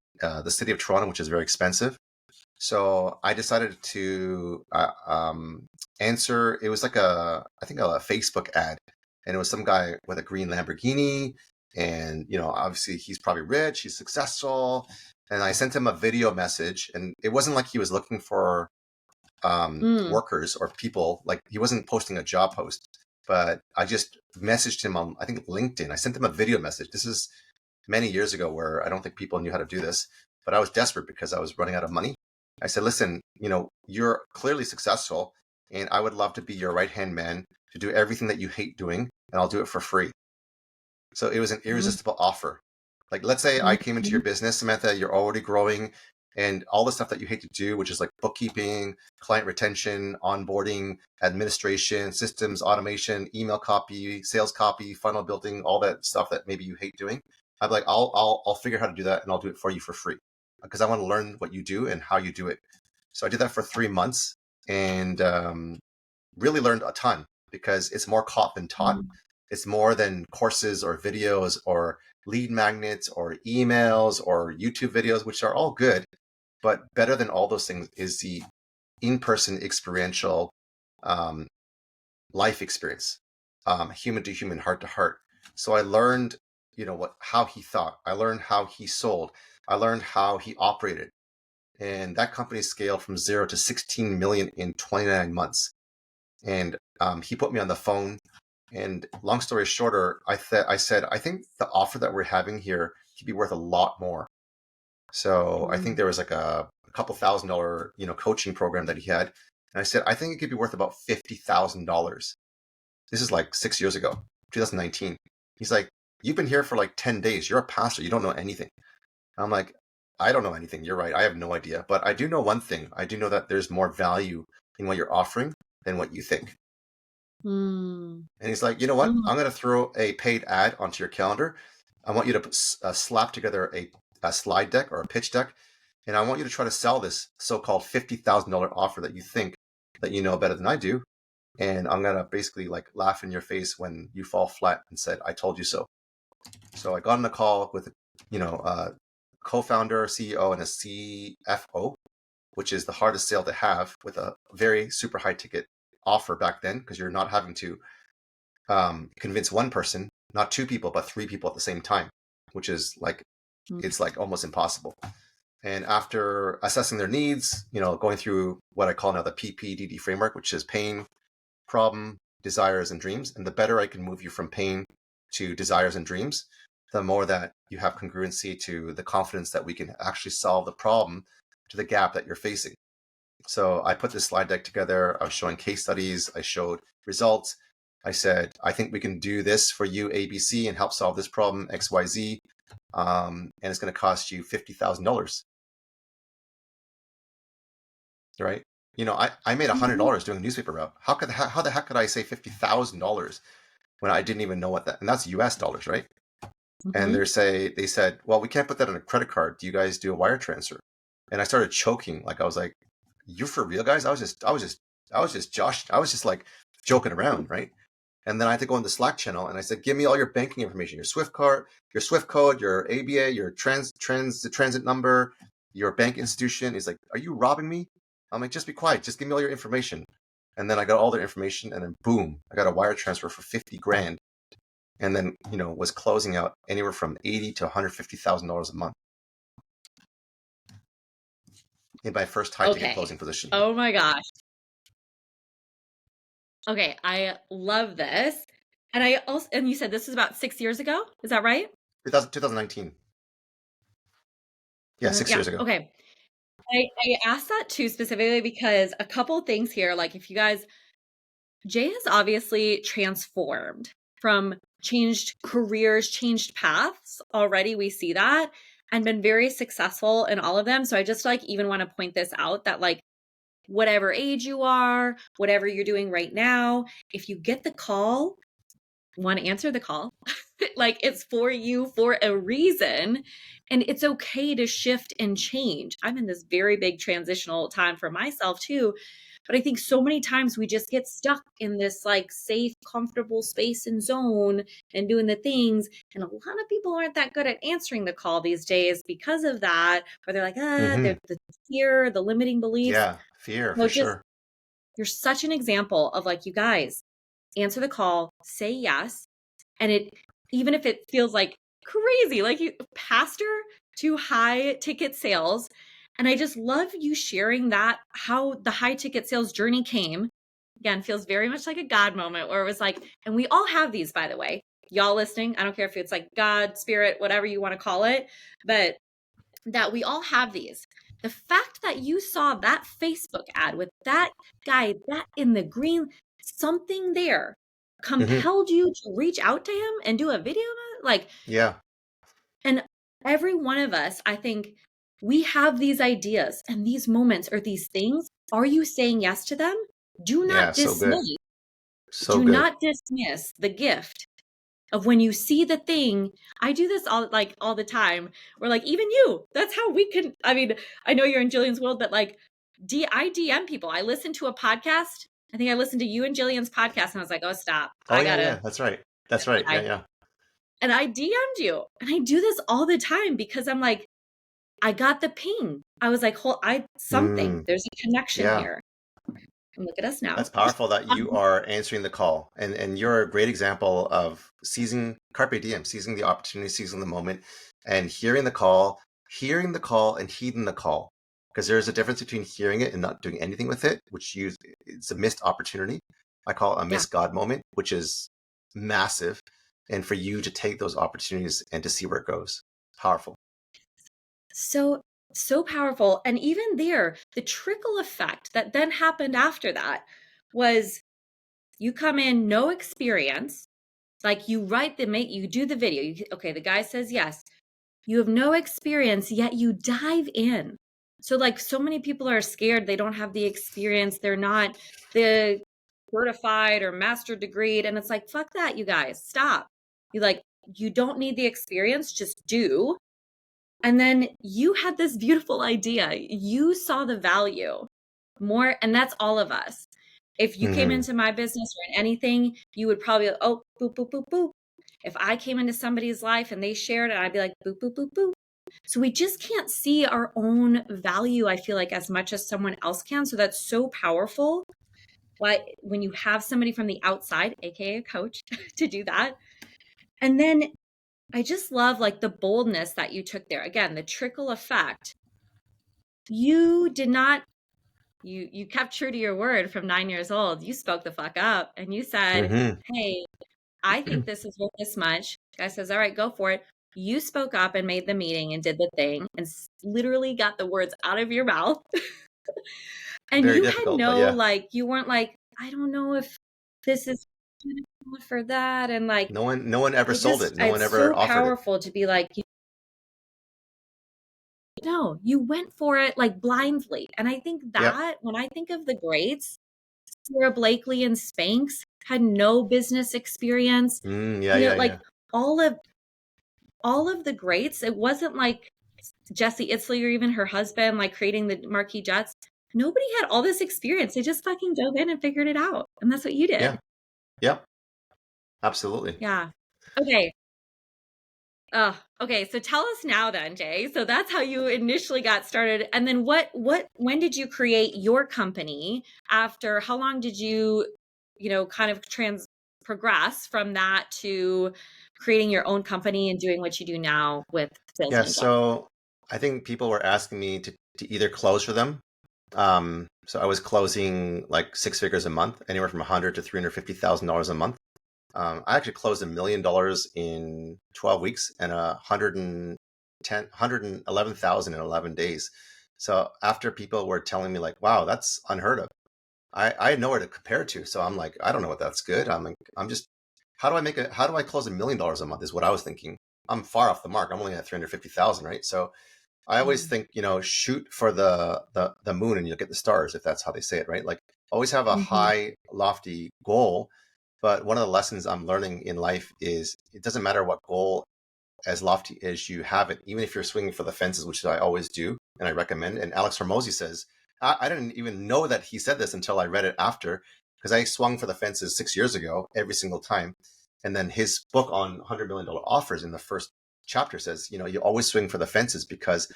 the city of Toronto, which is very expensive. So I decided to answer. It was like I think a Facebook ad, and it was some guy with a green Lamborghini, and obviously he's probably rich, he's successful, and I sent him a video message, and it wasn't like he was looking for Mm. workers or people, like he wasn't posting a job post, but I just messaged him on, I think, LinkedIn. I sent him a video message. This is many years ago where I don't think people knew how to do this, but I was desperate because I was running out of money. I said, listen, you're clearly successful, and I would love to be your right hand man to do everything that you hate doing, and I'll do it for free. So it was an Mm. irresistible offer. Like, let's say I came into your Mhm. business, Samantha, you're already growing, and all the stuff that you hate to do, which is like bookkeeping, client retention, onboarding, administration, systems, automation, email copy, sales copy, funnel building, all that stuff that maybe you hate doing. I'm like, I'll figure out how to do that, and I'll do it for you for free because I want to learn what you do and how you do it. So I did that for 3 months, and really learned a ton because it's more caught than taught. Mm. It's more than courses or videos or lead magnets or emails or YouTube videos, which are all good. But better than all those things is the in-person experiential um, life experience, human to human, heart to heart. So I learned, how he thought. I learned how he sold. I learned how he operated, and that company scaled from 0 to 16 million in 29 months. And he put me on the phone. And long story shorter, I said, I think the offer that we're having here could be worth a lot more. So I think Mm. there was like a couple $1,000, coaching program that he had. And I said, I think it could be worth about $50,000. This is like 6 years ago, 2019. He's like, you've been here for like 10 days. You're a pastor. You don't know anything. I'm like, I don't know anything. You're right. I have no idea. But I do know one thing. I do know that there's more value in what you're offering than what you think. Mm. And he's like, you know what? Mm. I'm going to throw a paid ad onto your calendar. I want you to slap together a slide deck or a pitch deck. And I want you to try to sell this so-called $50,000 offer that you think that you know better than I do. And I'm going to basically like laugh in your face when you fall flat and said, I told you so. So I got on a call with, a co-founder, CEO, and a CFO, which is the hardest sale to have with a very super high ticket offer back then, because you're not having to convince one person, not two people, but three people at the same time, which is like, Mm. it's like almost impossible. And after assessing their needs, going through what I call now the PPDD framework, which is pain, problem, desires, and dreams. And the better I can move you from pain to desires and dreams, the more that you have congruency to the confidence that we can actually solve the problem to the gap that you're facing. So I put this slide deck together. I was showing case studies. I showed results. I said, I think we can do this for you, ABC, and help solve this problem, XYZ. And it's going to cost you $50,000. Right? I made Mhm. $100 doing a newspaper route. How the heck could I say $50,000 when I didn't even know what that, and that's US dollars, right? And Mhm. they said, well, we can't put that on a credit card. Do you guys do a wire transfer? And I started choking. Like I was like, you for real, guys? I was just like joking around, right? And then I had to go in the Slack channel and I said, give me all your banking information, your Swift card, your Swift code, your ABA, your the transit number, your bank institution. He's like, are you robbing me? I'm like, just be quiet. Just give me all your information. And then I got all their information, and then boom, I got a wire transfer for 50 grand. And then, was closing out anywhere from 80 to $150,000 a month in my first high ticket Okay. closing position. Oh my gosh. Okay, I love this. And you said this was about 6 years ago. Is that right? 2019. Yeah, 6 years Yeah. ago. Okay. I asked that too specifically because a couple things here, like if you guys, Jay has obviously transformed from changed careers, changed paths. Already we see that and been very successful in all of them. So I just like even want to point this out that like whatever age you are, whatever you're doing right now, if you get the call, want to answer the call. Like it's for you for a reason. And it's okay to shift and change. I'm in this very big transitional time for myself too, But I think so many times we just get stuck in this like safe, comfortable space and zone and doing the things. And a lot of people aren't that good at answering the call these days because of that. Or they're like, Hmm. they're the fear, the limiting beliefs. Yeah, fear So for just, sure. you're such an example of like, you guys answer the call, say yes. And it, even if it feels like crazy, like you pastor to high ticket sales. And I just love you sharing that, how the high ticket sales journey came. Again, feels very much like a God moment where it was like, and we all have these, by the way, y'all listening. I don't care if it's like God, spirit, whatever you want to call it, but that we all have these. The fact that you saw that Facebook ad with that guy, that in the green, something there Hmm. compelled you to reach out to him and do a video about it. Like, Yeah, and every one of us, I think we have these ideas and these moments or these things. Are you saying yes to them? Do yeah, not so good. dismiss, So do good. not dismiss the gift of when you see the thing. I do this all the time. Where like even you, that's how we can. I mean, I know you're in Jillian's world, but like, I DM people. I listen to a podcast. I think I listened to you and Jillian's podcast, and I was like, oh, stop. Oh I yeah, gotta. yeah, that's right. That's right. Yeah, I, yeah. and I DM'd you, and I do this all the time because I'm like, I got the ping. I was like, hold, I something. Mm, There's a connection yeah. here. And look at us now. That's powerful that you are answering the call. And you're a great example of seizing carpe diem, seizing the opportunity, seizing the moment, and hearing the call and heeding the call. Because there's a difference between hearing it and not doing anything with it, it's a missed opportunity. I call it a Yeah. missed God moment, which is massive. And for you to take those opportunities and to see where it goes. Powerful. So, so powerful. And even there, the trickle effect that then happened after that was you come in, no experience. Like you write the mate, you do the video. Okay, the guy says yes. You have no experience, yet you dive in. So, like, so many people are scared. They don't have the experience. They're not the certified or master degreed. And it's like, fuck that, you guys. Stop. You like, you don't need the experience, just do. And then you had this beautiful idea. You saw the value more, and that's all of us. If you came Hmm. into my business or in anything, you would probably, oh, boop, boop, boop, boop. If I came into somebody's life and they shared it, I'd be like, boop, boop, boop, boop. So we just can't see our own value, I feel like, as much as someone else can. So that's so powerful. Why, when you have somebody from the outside, AKA a coach, to do that. And then I just love like the boldness that you took there. Again, the trickle effect. You did not, you kept true to your word from 9 years old. You spoke the fuck up and you said, Hmm. hey, I think this is worth this much. Guy says, all right, go for it. You spoke up and made the meeting and did the thing and literally got the words out of your mouth. And Very you had difficult, but no, yeah. like, you weren't like, I don't know if this is good for that. And like, No one ever I sold just, it. No one it's ever so offered it. powerful to be like, no, you went for it like blindly. And I think Yep. that when I think of the greats, Sarah Blakely and Spanx had no business experience. Yeah, You know, yeah, like yeah. all of the greats, it wasn't like Jessie Itzley or even her husband, like creating the marquee jets. Nobody had all this experience. They just fucking dove in and figured it out. And that's what you did. Yeah. Yep. Absolutely. Yeah. Okay. Okay. So tell us now then, Jay. So that's how you initially got started. And then when did you create your company after, how long did you, kind of progress from that to creating your own company and doing what you do now with Sales Yeah, Ninja? so I think people were asking me to either close for them. So I was closing like six figures a month, anywhere from 100 to $350,000 a month. I actually closed $1 million in 12 weeks and 111,000 in 11 days. So after people were telling me like, wow, that's unheard of. I had nowhere to compare to. So I'm like, I don't know what that's good. I'm just, how do I close $1 million a month is what I was thinking. I'm far off the mark. I'm only at 350,000, right? So I always Mm. think, shoot for the moon and you'll get the stars, if that's how they say it, right? Like always have a Mhm. high, lofty goal. But one of the lessons I'm learning in life is it doesn't matter what goal as lofty as you have it, even if you're swinging for the fences, which I always do and I recommend. And Alex Hormozy says, I didn't even know that he said this until I read it after, because I swung for the fences 6 years ago every single time. And then his book on $100 million offers in the first chapter says, you always swing for the fences because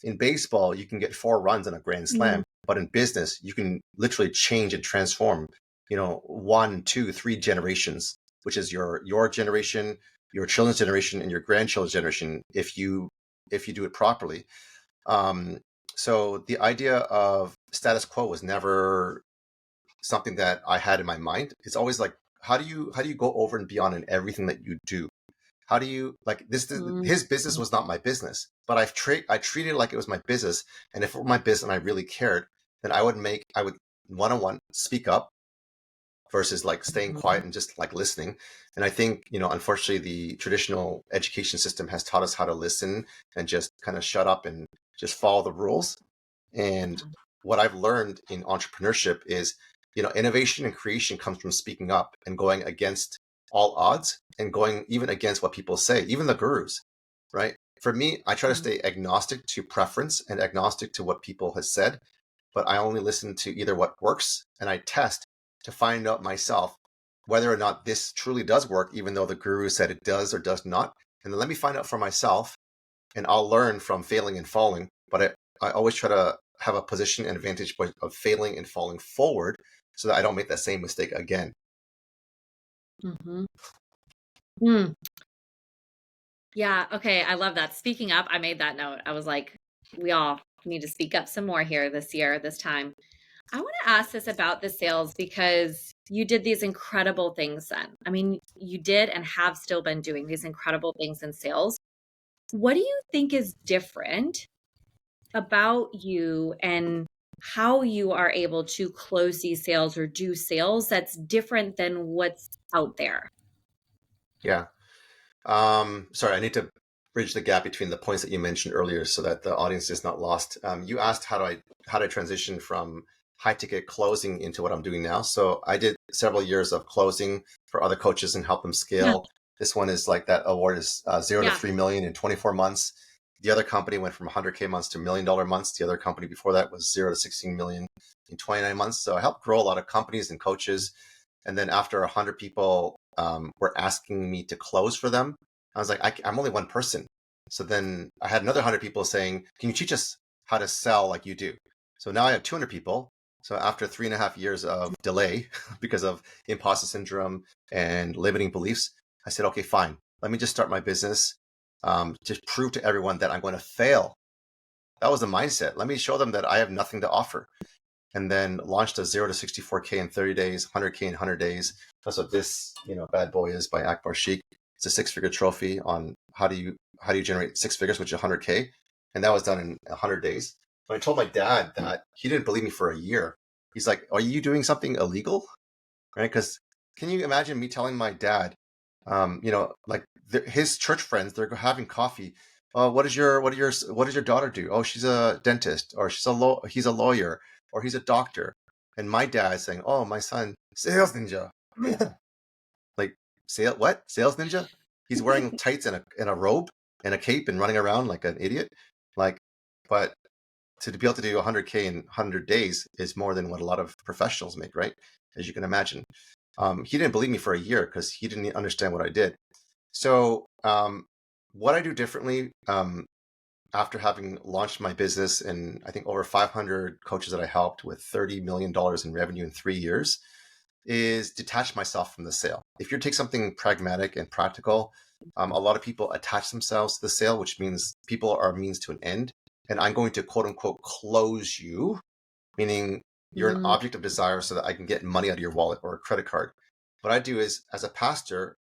in baseball, you can get 4 runs on a grand Mm, slam, but in business, you can literally change and transform, 1, 2, 3 generations, which is your generation, your children's generation, and your grandchildren's generation if you do it properly. Um, so the idea of status quo was never something that I had in my mind. It's always like, how do you go over and beyond in everything that you do? How do you like this? mm, His business was not my business, but I treated it like it was my business. And if it were my business and I really cared, then I would one-on-one speak up versus like staying mhm, quiet and just like listening. And I think, unfortunately, the traditional education system has taught us how to listen and just kind of shut up and just follow the rules. And what I've learned in entrepreneurship is, innovation and creation comes from speaking up and going against all odds and going even against what people say, even the gurus, right? For me, I try to mm, stay agnostic to preference and agnostic to what people have said, but I only listen to either what works and I test to find out myself whether or not this truly does work, even though the guru said it does or does not. And then let me find out for myself and I'll learn from failing and falling. But I always try to have a position and advantage point of failing and falling forward so that I don't make that same mistake again. mhm. Mm. Yeah, okay, I love that. Speaking up, I made that note. I was like, we all need to speak up some more here this year, this time. I want to ask this about the sales because you did these incredible things then. I mean, you did and have still been doing these incredible things in sales. What do you think is different about you and how you are able to close these sales or do sales that's different than what's out there? Yeah. Sorry, I need to bridge the gap between the points that you mentioned earlier so that the audience is not lost. You asked how do I transition from high ticket closing into what I'm doing now. So I did several years of closing for other coaches and help them Yeah. scale. This one is like that award is 0 to 3 million in 24 months. The other company went from 100K months to $1 million months. The other company before that was 0 to 16 million in 29 months. So I helped grow a lot of companies and coaches. And then after 100 people were asking me to close for them, I was like, I'm only one person. So then I had another 100 people saying, can you teach us how to sell like you do? So now I have 200 people. So after 3.5 years of delay because of imposter syndrome and limiting beliefs, I said, okay, fine. Let me just start my business to prove to everyone that I'm going to fail. That was the mindset. Let me show them that I have nothing to offer. And then launched a 0 to 64K in 30 days, 100K in 100 days. That's what this, bad boy is by Akbar Sheikh. It's a 6-figure trophy on how do you generate 6 figures, which is 100K. And that was done in 100 days. When I told my dad that, he didn't believe me for a year. He's like, are you doing something illegal? Right? Because can you imagine me telling my dad, like his church friends, they're having coffee. Oh, what does your daughter do? Oh, she's a dentist, or he's a lawyer, or he's a doctor. And my dad saying, oh, my son, sales ninja. Like, sales ninja? He's wearing tights and a robe and a cape and running around like an idiot. Like, but to be able to do 100K in 100 days is more than what a lot of professionals make, right? As you can imagine. He didn't believe me for a year because he didn't understand what I did. So, what I do differently after having launched my business and I think over 500 coaches that I helped with $30 million in revenue in 3 years is detach myself from the sale. If you take something pragmatic and practical, a lot of people attach themselves to the sale, which means people are a means to an end. And I'm going to quote unquote close you, meaning you're an Mm, object of desire so that I can get money out of your wallet or a credit card. What I do is, as a pastor,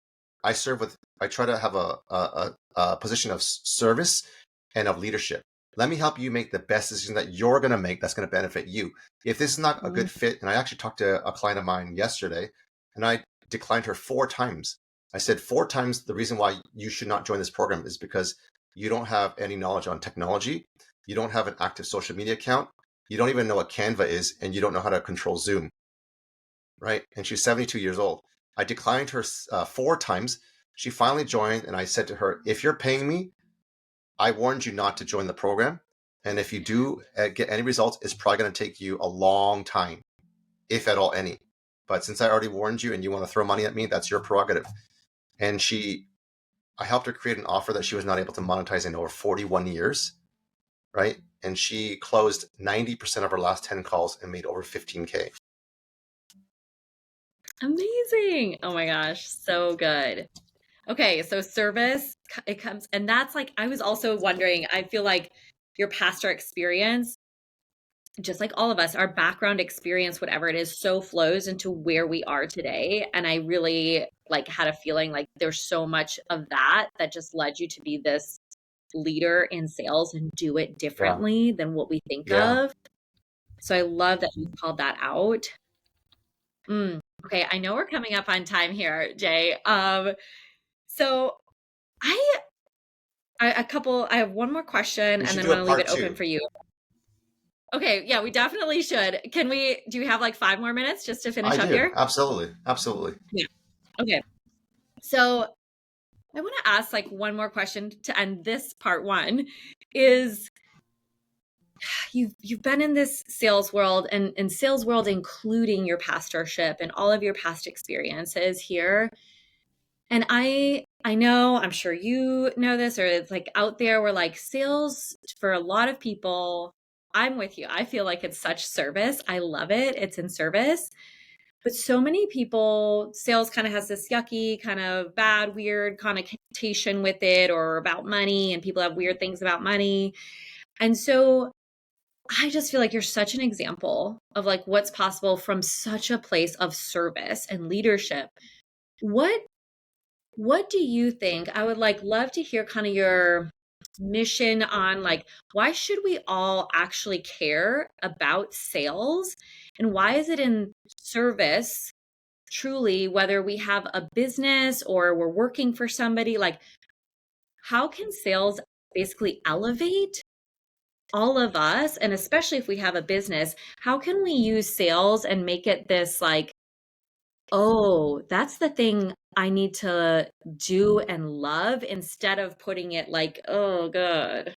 I try to have a position of service and of leadership. Let me help you make the best decision that you're going to make that's going to benefit you. If this is not a mm, good fit, and I actually talked to a client of mine yesterday, and I declined her 4 times. I said 4 times the reason why you should not join this program is because you don't have any knowledge on technology, you don't have an active social media account, you don't even know what Canva is, and you don't know how to control Zoom, right? And she's 72 years old. I declined her 4 times. She finally joined, and I said to her, if you're paying me, I warned you not to join the program. And if you do get any results, it's probably going to take you a long time, if at all any. But since I already warned you and you want to throw money at me, that's your prerogative. And I helped her create an offer that she was not able to monetize in over 41 years, right? And she closed 90% of her last 10 calls and made over 15K. Amazing. Oh my gosh, so good. Okay, so service, it comes, and that's like, I was also wondering, I feel like your pastor experience, just like all of us, our background experience, whatever it is, so flows into where we are today. And I really like had a feeling like there's so much of that that just led you to be this leader in sales and do it Yeah. differently than what we think Yeah. of. So I love that you called that out. Okay, I know we're coming up on time here, Jay. So I, I have one more question We and should then do I'm a gonna leave part it open two. for you. Okay, yeah, we definitely should. Do you have like 5 more minutes just to I finish up do. here? Absolutely. Absolutely. Yeah. Okay. So I want to ask like one more question to end this part one is you've been in this sales world and sales world including your pastorship and all of your past experiences here. And I know, I'm sure you know this, or it's like out there where like sales for a lot of people, I'm with you. I feel like it's such service. I love it. It's in service. But so many people, sales kind of has this yucky, kind of bad, weird connotation with it or about money, and people have weird things about money. And so I just feel like you're such an example of like what's possible from such a place of service and leadership. What what do you think? I would like love to hear kind of your mission on like why should we all actually care about sales and why is it in service truly whether we have a business or we're working for somebody like how can sales basically elevate all of us and especially if we have a business how can we use sales and make it this like oh, that's the thing I need to do and love instead of putting it like, oh, good.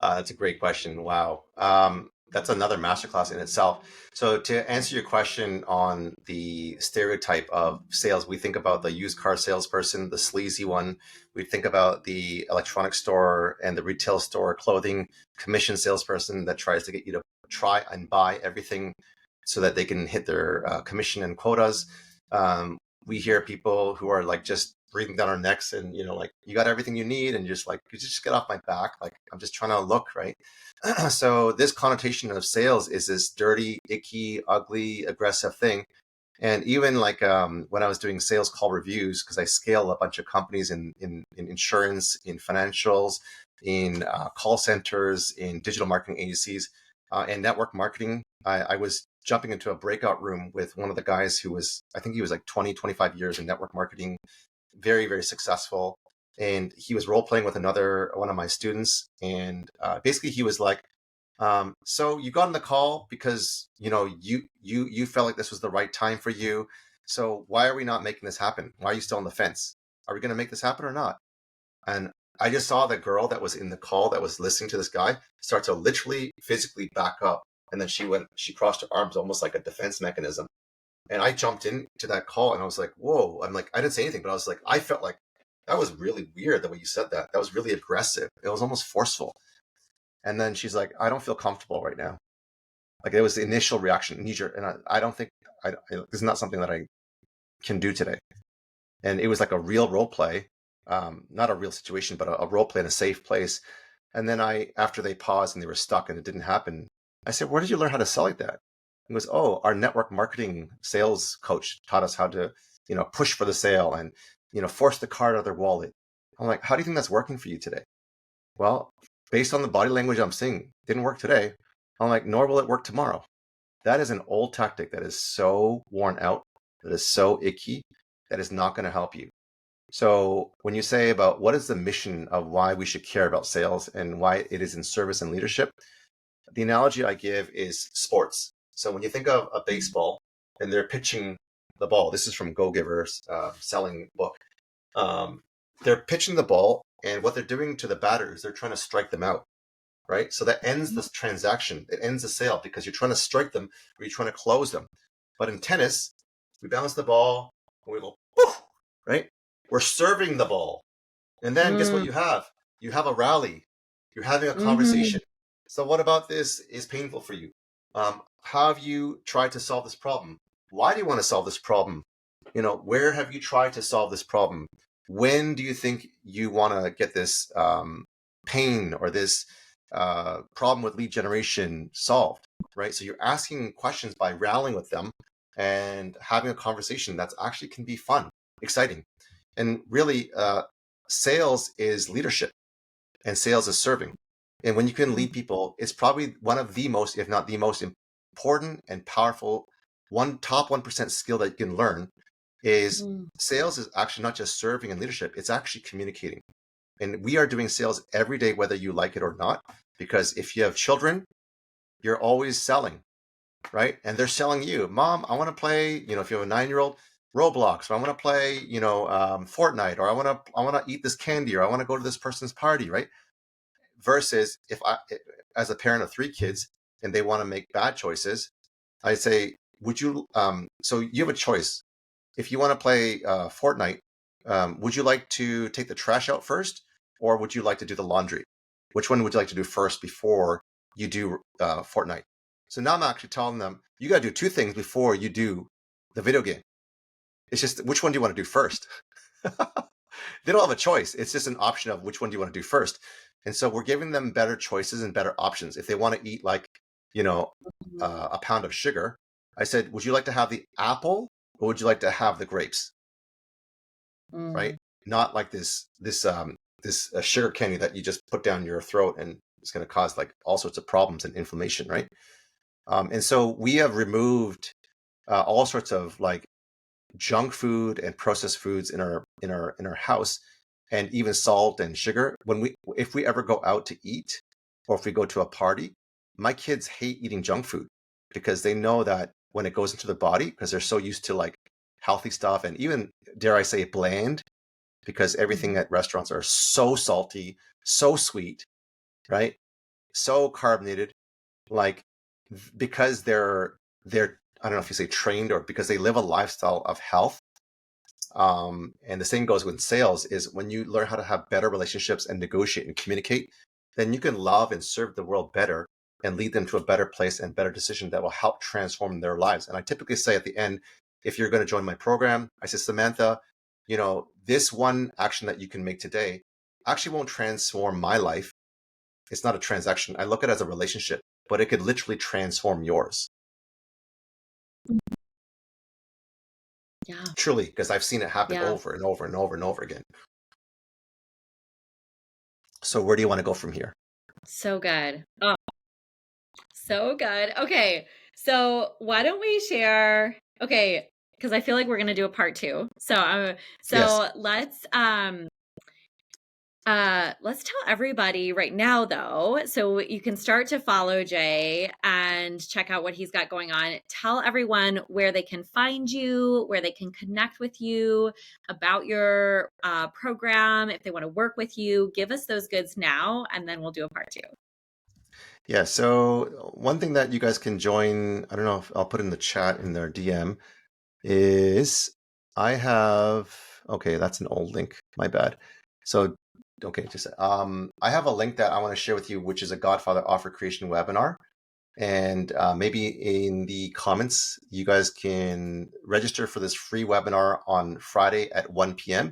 That's a great question. Wow. That's another masterclass in itself. So to answer your question on the stereotype of sales, we think about the used car salesperson, the sleazy one. We think about the electronic store and the retail store clothing commission salesperson that tries to get you to try and buy everything so that they can hit their commission and quotas. We hear people who are like just breathing down our necks and like you got everything you need and just like you just get off my back, like I'm just trying to look right. So this connotation of sales is this dirty, icky, ugly, aggressive thing. And even like when I was doing sales call reviews, because I scale a bunch of companies in insurance, in financials, in call centers, in digital marketing agencies, and network marketing, I was jumping into a breakout room with one of the guys who was, I think he was like 20, 25 years in network marketing, very, very successful. And he was role playing with another one of my students. And basically he was like, so you got on the call because you felt like this was the right time for you. So why are we not making this happen? Why are you still on the fence? Are we going to make this happen or not? And I just saw the girl that was in the call that was listening to this guy start to literally physically back up. And then she crossed her arms almost like a defense mechanism. And I jumped into that call and I was like, whoa. I'm like, I didn't say anything, but I was like, I felt like that was really weird the way you said that. That was really aggressive. It was almost forceful. And then she's like, I don't feel comfortable right now. Like it was the initial reaction, knee jerk. And I don't think this is not something that I can do today. And it was like a real role play, not a real situation, but a role play in a safe place. And then after they paused and they were stuck and it didn't happen, I said, where did you learn how to sell like that? He goes, oh, our network marketing sales coach taught us how to, push for the sale and, force the card out of their wallet. I'm like, how do you think that's working for you today? Well, based on the body language I'm seeing, didn't work today. I'm like, nor will it work tomorrow. That is an old tactic that is so worn out, that is so icky, that is not going to help you. So when you say about what is the mission of why we should care about sales and why it is in service and leadership, the analogy I give is sports. So when you think of a baseball and they're pitching the ball, this is from Go Giver's selling book. They're pitching the ball And what they're doing to the batter is they're trying to strike them out, right? So that ends this transaction. It ends the sale because you're trying to strike them or you're trying to close them. But in tennis, we bounce the ball and we go, poof, right? We're serving the ball. And then guess what Mm, you have? You have a rally. You're having a hmm. conversation. So what about this is painful for you? How have you tried to solve this problem? Why do you want to solve this problem? Where have you tried to solve this problem? When do you think you want to get this pain or this problem with lead generation solved, right? So you're asking questions by rallying with them and having a conversation that's actually can be fun, exciting. And really, sales is leadership and sales is serving. And when you can lead people, it's probably one of the most, if not the most important and powerful top 1% skill that you can learn is Mm, sales is actually not just serving and leadership, it's actually communicating. And we are doing sales every day, whether you like it or not, because if you have children, you're always selling, right? And they're selling you, Mom, I want to play, if you have a 9-year-old, Roblox, or I want to play, Fortnite, or I want to eat this candy, or I want to go to this person's party, right? Versus if I, as a parent of 3 kids, and they want to make bad choices, I say, would you, so you have a choice. If you want to play Fortnite, would you like to take the trash out first, or would you like to do the laundry? Which one would you like to do first before you do Fortnite? So now I'm actually telling them, you got to do 2 things before you do the video game. It's just, which one do you want to do first? They don't have a choice. It's just an option of which one do you want to do first. And so we're giving them better choices and better options. If they want to eat like, you know, a pound of sugar, I said, would you like to have the apple or would you like to have the grapes? Right? mm, Not like this sugar candy that you just put down your throat and it's going to cause like all sorts of problems and inflammation, right? And so we have removed all sorts of like junk food and processed foods in our house, and even salt and sugar. If we ever go out to eat or if we go to a party, my kids hate eating junk food because they know that when it goes into the body, because they're so used to like healthy stuff and even, dare I say, bland, because everything mhm, at restaurants are so salty, so sweet, right? So carbonated, like because they're I don't know if you say trained or because they live a lifestyle of health. And the same goes with sales is when you learn how to have better relationships and negotiate and communicate, then you can love and serve the world better and lead them to a better place and better decision that will help transform their lives. And I typically say at the end, if you're going to join my program, I say, Samantha, this one action that you can make today actually won't transform my life. It's not a transaction. I look at it as a relationship, but it could literally transform yours. yeah, Truly, because I've seen it happen yeah, over and over and over and over again. So where do you want to go from here? so good. Oh, so good. Okay, so why don't we share? Okay, because I feel like we're gonna do a part two. Yes. So let's tell everybody right now, though, so you can start to follow Jay and check out what he's got going on. Tell everyone where they can find you, where they can connect with you, about your program, if they want to work with you. Give us those goods now, and then we'll do a part two. Yeah, so one thing that you guys can join, I don't know if I'll put in the chat in their DM, is I have, okay, that's an old link, my bad. So, okay, just I have a link that I want to share with you, which is a Godfather Offer Creation webinar. And maybe in the comments, you guys can register for this free webinar on Friday at 1 p.m.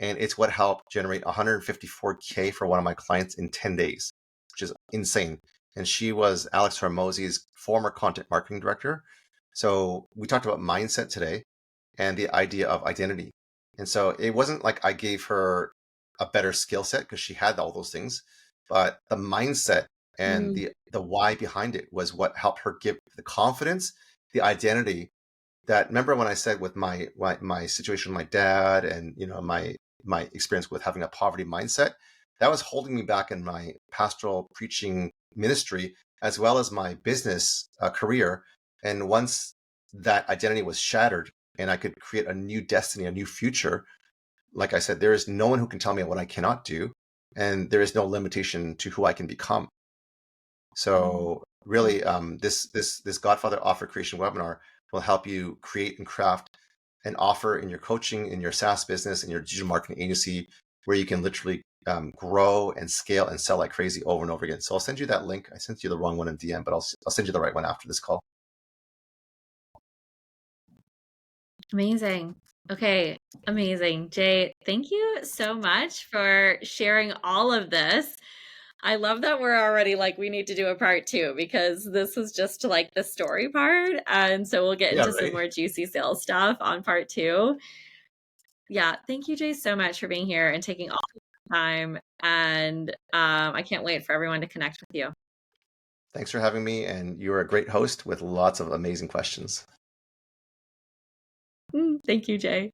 And it's what helped generate 154K for one of my clients in 10 days, which is insane. And she was Alex Hormozzi's former content marketing director. So we talked about mindset today and the idea of identity. And so it wasn't like I gave her a better skill set because she had all those things, but the mindset and Mm, the why behind it was what helped her give the confidence, the identity that, remember when I said with my situation with my dad and my experience with having a poverty mindset, that was holding me back in my pastoral preaching ministry as well as my business career. And once that identity was shattered and I could create a new destiny, a new future, like I said, there is no one who can tell me what I cannot do. and there is no limitation to who I can become. Mm. So really, this Godfather Offer Creation webinar will help you create and craft an offer in your coaching, in your SaaS business, in your digital marketing agency, where you can literally grow and scale and sell like crazy over and over again. So I'll send you that link. I sent you the wrong one in DM, but I'll send you the right one after this call. Amazing. Okay, amazing. Jay, thank you so much for sharing all of this. I love that we're already like, we need to do a part two because this was just like the story part. And so we'll get Yeah, into some right. more juicy sales stuff on part two. Yeah, thank you, Jay, so much for being here and taking all the time. And I can't wait for everyone to connect with you. Thanks for having me, and you're a great host with lots of amazing questions. Thank you, Jay.